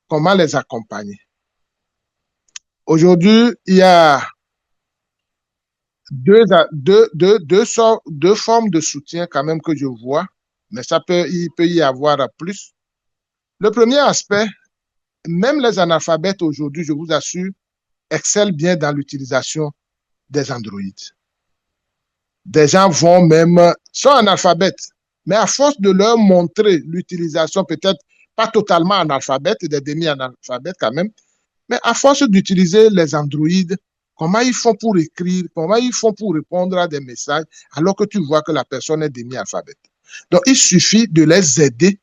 comment les accompagner? Aujourd'hui, il y a deux formes de soutien quand même que je vois, mais il peut y avoir plus. Le premier aspect, même les analphabètes aujourd'hui, je vous assure, excellent bien dans l'utilisation des Android. Des gens sont analphabètes, mais à force de leur montrer l'utilisation, peut-être pas totalement analphabètes, des demi-analphabètes quand même, mais à force d'utiliser les Android, comment ils font pour écrire, comment ils font pour répondre à des messages, alors que tu vois que la personne est demi-alphabète. Donc, il suffit de les aider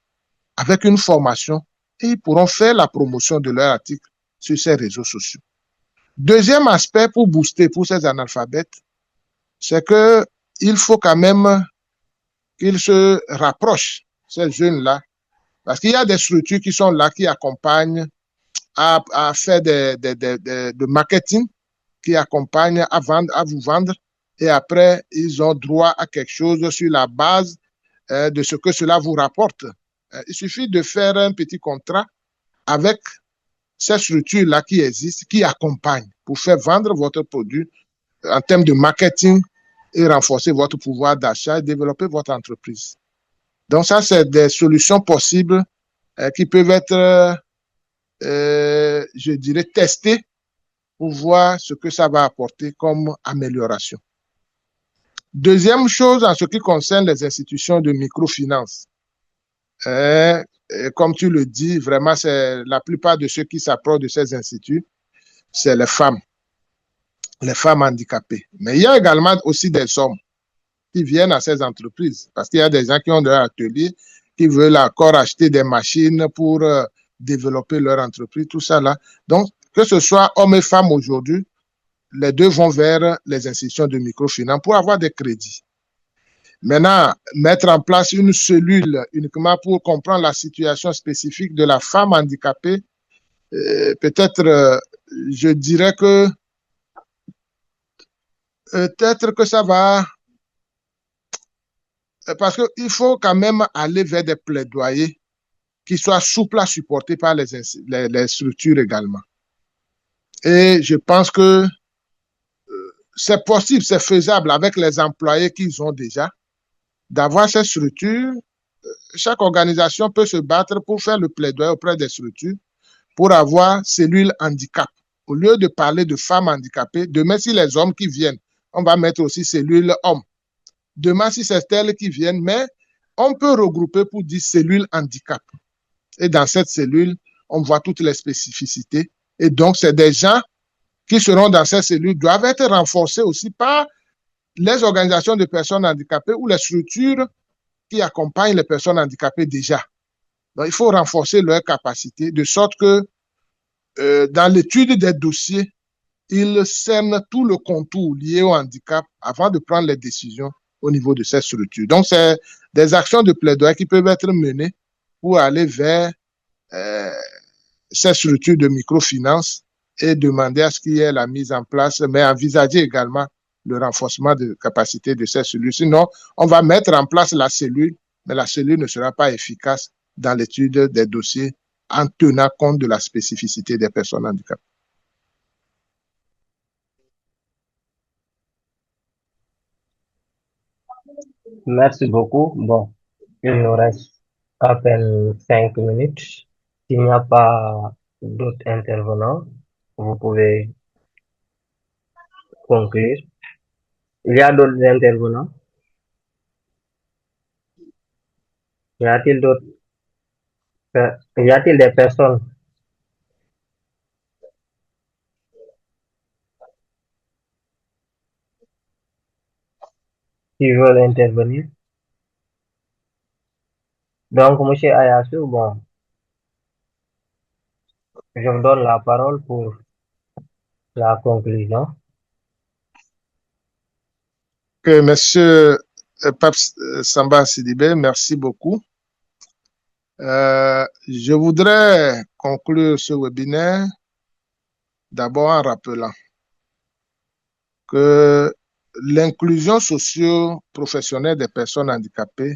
avec une formation et ils pourront faire la promotion de leur article sur ces réseaux sociaux. Deuxième aspect pour booster pour ces analphabètes, c'est qu'il faut quand même qu'ils se rapprochent, ces jeunes-là, parce qu'il y a des structures qui sont là, qui accompagnent à faire de marketing, qui accompagnent à vous vendre, et après, ils ont droit à quelque chose sur la base de ce que cela vous rapporte. Il suffit de faire un petit contrat avec ces structures-là qui existent, qui accompagnent pour faire vendre votre produit en termes de marketing et renforcer votre pouvoir d'achat et développer votre entreprise. Donc ça, c'est des solutions possibles qui peuvent être, je dirais, testées pour voir ce que ça va apporter comme amélioration. Deuxième chose, en ce qui concerne les institutions de microfinance, comme tu le dis, vraiment, c'est la plupart de ceux qui s'approchent de ces instituts, c'est les femmes handicapées. Mais il y a également aussi des hommes qui viennent à ces entreprises, parce qu'il y a des gens qui ont leur atelier, qui veulent encore acheter des machines pour développer leur entreprise, tout ça là. Donc, que ce soit hommes et femmes aujourd'hui, les deux vont vers les institutions de microfinance pour avoir des crédits. Maintenant, mettre en place une cellule uniquement pour comprendre la situation spécifique de la femme handicapée, peut-être, je dirais que peut-être que ça va, parce qu'il faut quand même aller vers des plaidoyers qui soient souples à supporter par les structures également. Et je pense que c'est possible, c'est faisable avec les employés qu'ils ont déjà, d'avoir ces structures. Chaque organisation peut se battre pour faire le plaidoyer auprès des structures pour avoir cellule handicap. Au lieu de parler de femmes handicapées, demain, si les hommes qui viennent, on va mettre aussi cellule hommes. Demain, si c'est elles qui viennent, mais on peut regrouper pour dire cellule handicap. Et dans cette cellule, on voit toutes les spécificités. Et donc, c'est des gens qui seront dans cette cellule doivent être renforcés aussi par les organisations de personnes handicapées ou les structures qui accompagnent les personnes handicapées déjà. Donc, il faut renforcer leur capacité de sorte que dans l'étude des dossiers, ils cernent tout le contour lié au handicap avant de prendre les décisions au niveau de ces structures. Donc, c'est des actions de plaidoyer qui peuvent être menées pour aller vers ces structures de microfinance et demander à ce qu'il y ait la mise en place, mais envisager également le renforcement de capacité de ces cellules. Sinon, on va mettre en place la cellule, mais la cellule ne sera pas efficace dans l'étude des dossiers en tenant compte de la spécificité des personnes handicapées. Merci beaucoup. Bon, il nous reste à peine 5 minutes. S'il n'y a pas d'autres intervenants, vous pouvez conclure. Il y a d'autres intervenants? Y a-t-il des personnes qui veulent intervenir? Donc, Monsieur Ayasu, bon, je vous donne la parole pour la conclusion. Ok, monsieur Pape Samba Sidibé, merci beaucoup. Je voudrais conclure ce webinaire d'abord en rappelant que l'inclusion socio-professionnelle des personnes handicapées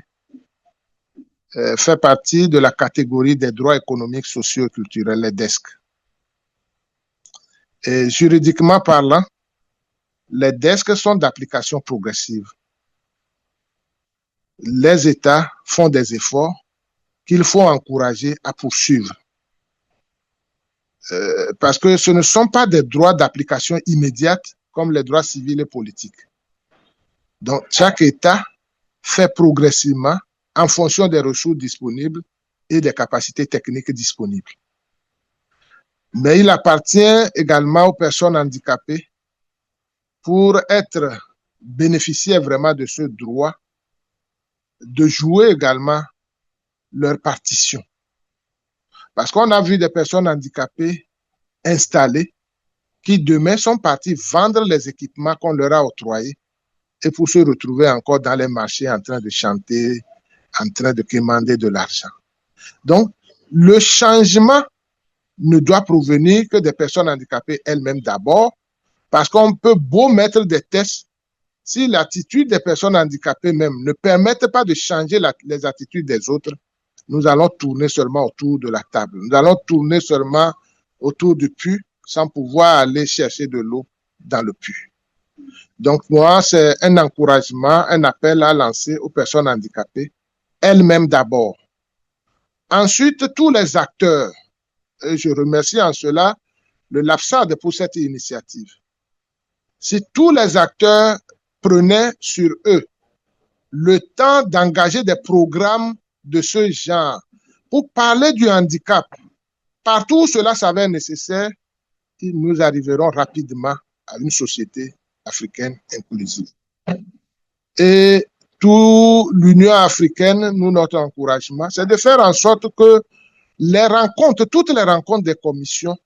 fait partie de la catégorie des droits économiques, sociaux et culturels, les DESC. Et juridiquement parlant, les DESC sont d'application progressive. Les États font des efforts qu'il faut encourager à poursuivre. Parce que ce ne sont pas des droits d'application immédiate comme les droits civils et politiques. Donc, chaque État fait progressivement en fonction des ressources disponibles et des capacités techniques disponibles. Mais il appartient également aux personnes handicapées, pour être bénéficiaires vraiment de ce droit, de jouer également leur partition. Parce qu'on a vu des personnes handicapées installées qui demain sont partis vendre les équipements qu'on leur a octroyés et pour se retrouver encore dans les marchés en train de chanter, en train de quémander de l'argent. Donc, le changement ne doit provenir que des personnes handicapées elles-mêmes d'abord, parce qu'on peut beau mettre des tests, si l'attitude des personnes handicapées même ne permet pas de changer les attitudes des autres, nous allons tourner seulement autour de la table. Nous allons tourner seulement autour du puits sans pouvoir aller chercher de l'eau dans le puits. Donc, moi, c'est un encouragement, un appel à lancer aux personnes handicapées, elles-mêmes d'abord. Ensuite, tous les acteurs, et je remercie en cela le LAFSAD pour cette initiative. Si tous les acteurs prenaient sur eux le temps d'engager des programmes de ce genre pour parler du handicap, partout où cela s'avère nécessaire, nous arriverons rapidement à une société africaine inclusive. Et toute l'Union africaine, nous, notre encouragement, c'est de faire en sorte que les rencontres, toutes les rencontres des commissions,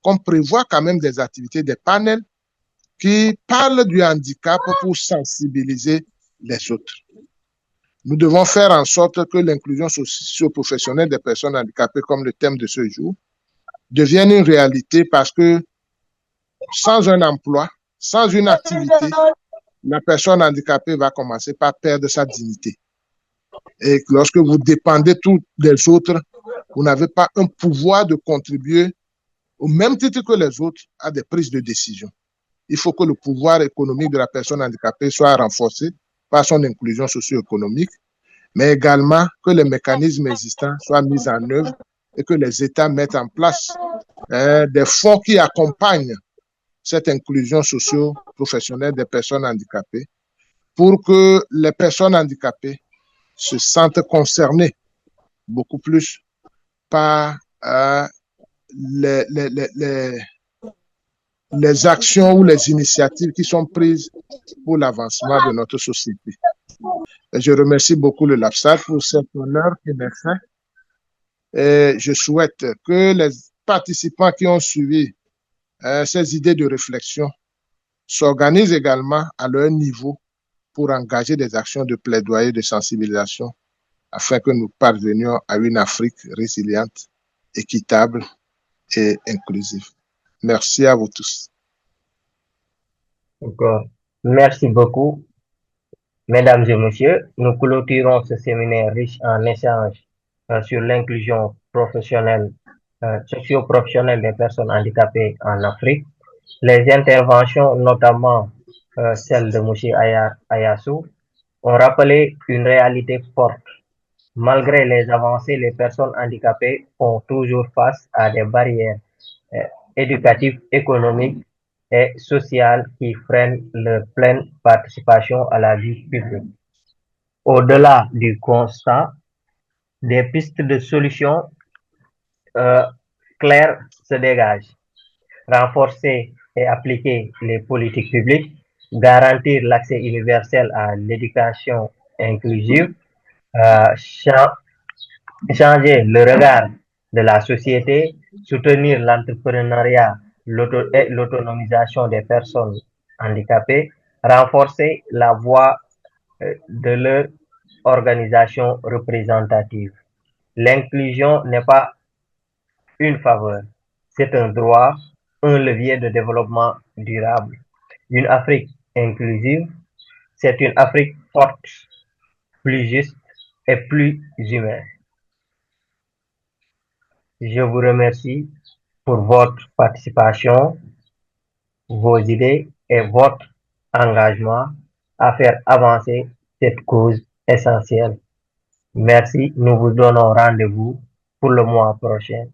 qu'on prévoit quand même des activités, des panels qui parlent du handicap pour sensibiliser les autres. Nous devons faire en sorte que l'inclusion socio-professionnelle des personnes handicapées, comme le thème de ce jour, devienne une réalité, parce que sans un emploi, sans une activité, la personne handicapée va commencer par perdre sa dignité. Et lorsque vous dépendez tous des autres, vous n'avez pas un pouvoir de contribuer au même titre que les autres à des prises de décision. Il faut que le pouvoir économique de la personne handicapée soit renforcé par son inclusion socio-économique, mais également que les mécanismes existants soient mis en œuvre et que les États mettent en place des fonds qui accompagnent cette inclusion socio-professionnelle des personnes handicapées pour que les personnes handicapées se sentent concernées beaucoup plus par les actions ou les initiatives qui sont prises pour l'avancement de notre société. Et je remercie beaucoup le LAFSAD pour cet honneur qu'il m'a fait. Et je souhaite que les participants qui ont suivi ces idées de réflexion s'organisent également à leur niveau pour engager des actions de plaidoyer, de sensibilisation, afin que nous parvenions à une Afrique résiliente, équitable et inclusive. Merci à vous tous. D'accord. Merci beaucoup. Mesdames et messieurs, nous clôturons ce séminaire riche en échanges sur l'inclusion professionnelle, socio-professionnelle des personnes handicapées en Afrique. Les interventions, notamment celle de M. Ayassou, ont rappelé une réalité forte. Malgré les avancées, les personnes handicapées font toujours face à des barrières éducatives, économiques et sociales qui freinent leur pleine participation à la vie publique. Au-delà du constat, des pistes de solutions claires se dégagent. Renforcer et appliquer les politiques publiques, garantir l'accès universel à l'éducation inclusive, changer le regard de la société, soutenir l'entrepreneuriat et l'autonomisation des personnes handicapées, renforcer la voix de leur organisation représentative. L'inclusion n'est pas une faveur, c'est un droit, un levier de développement durable. Une Afrique inclusive, c'est une Afrique forte, plus juste et plus humaine. Je vous remercie pour votre participation, vos idées et votre engagement à faire avancer cette cause essentielle. Merci, nous vous donnons rendez-vous pour le mois prochain.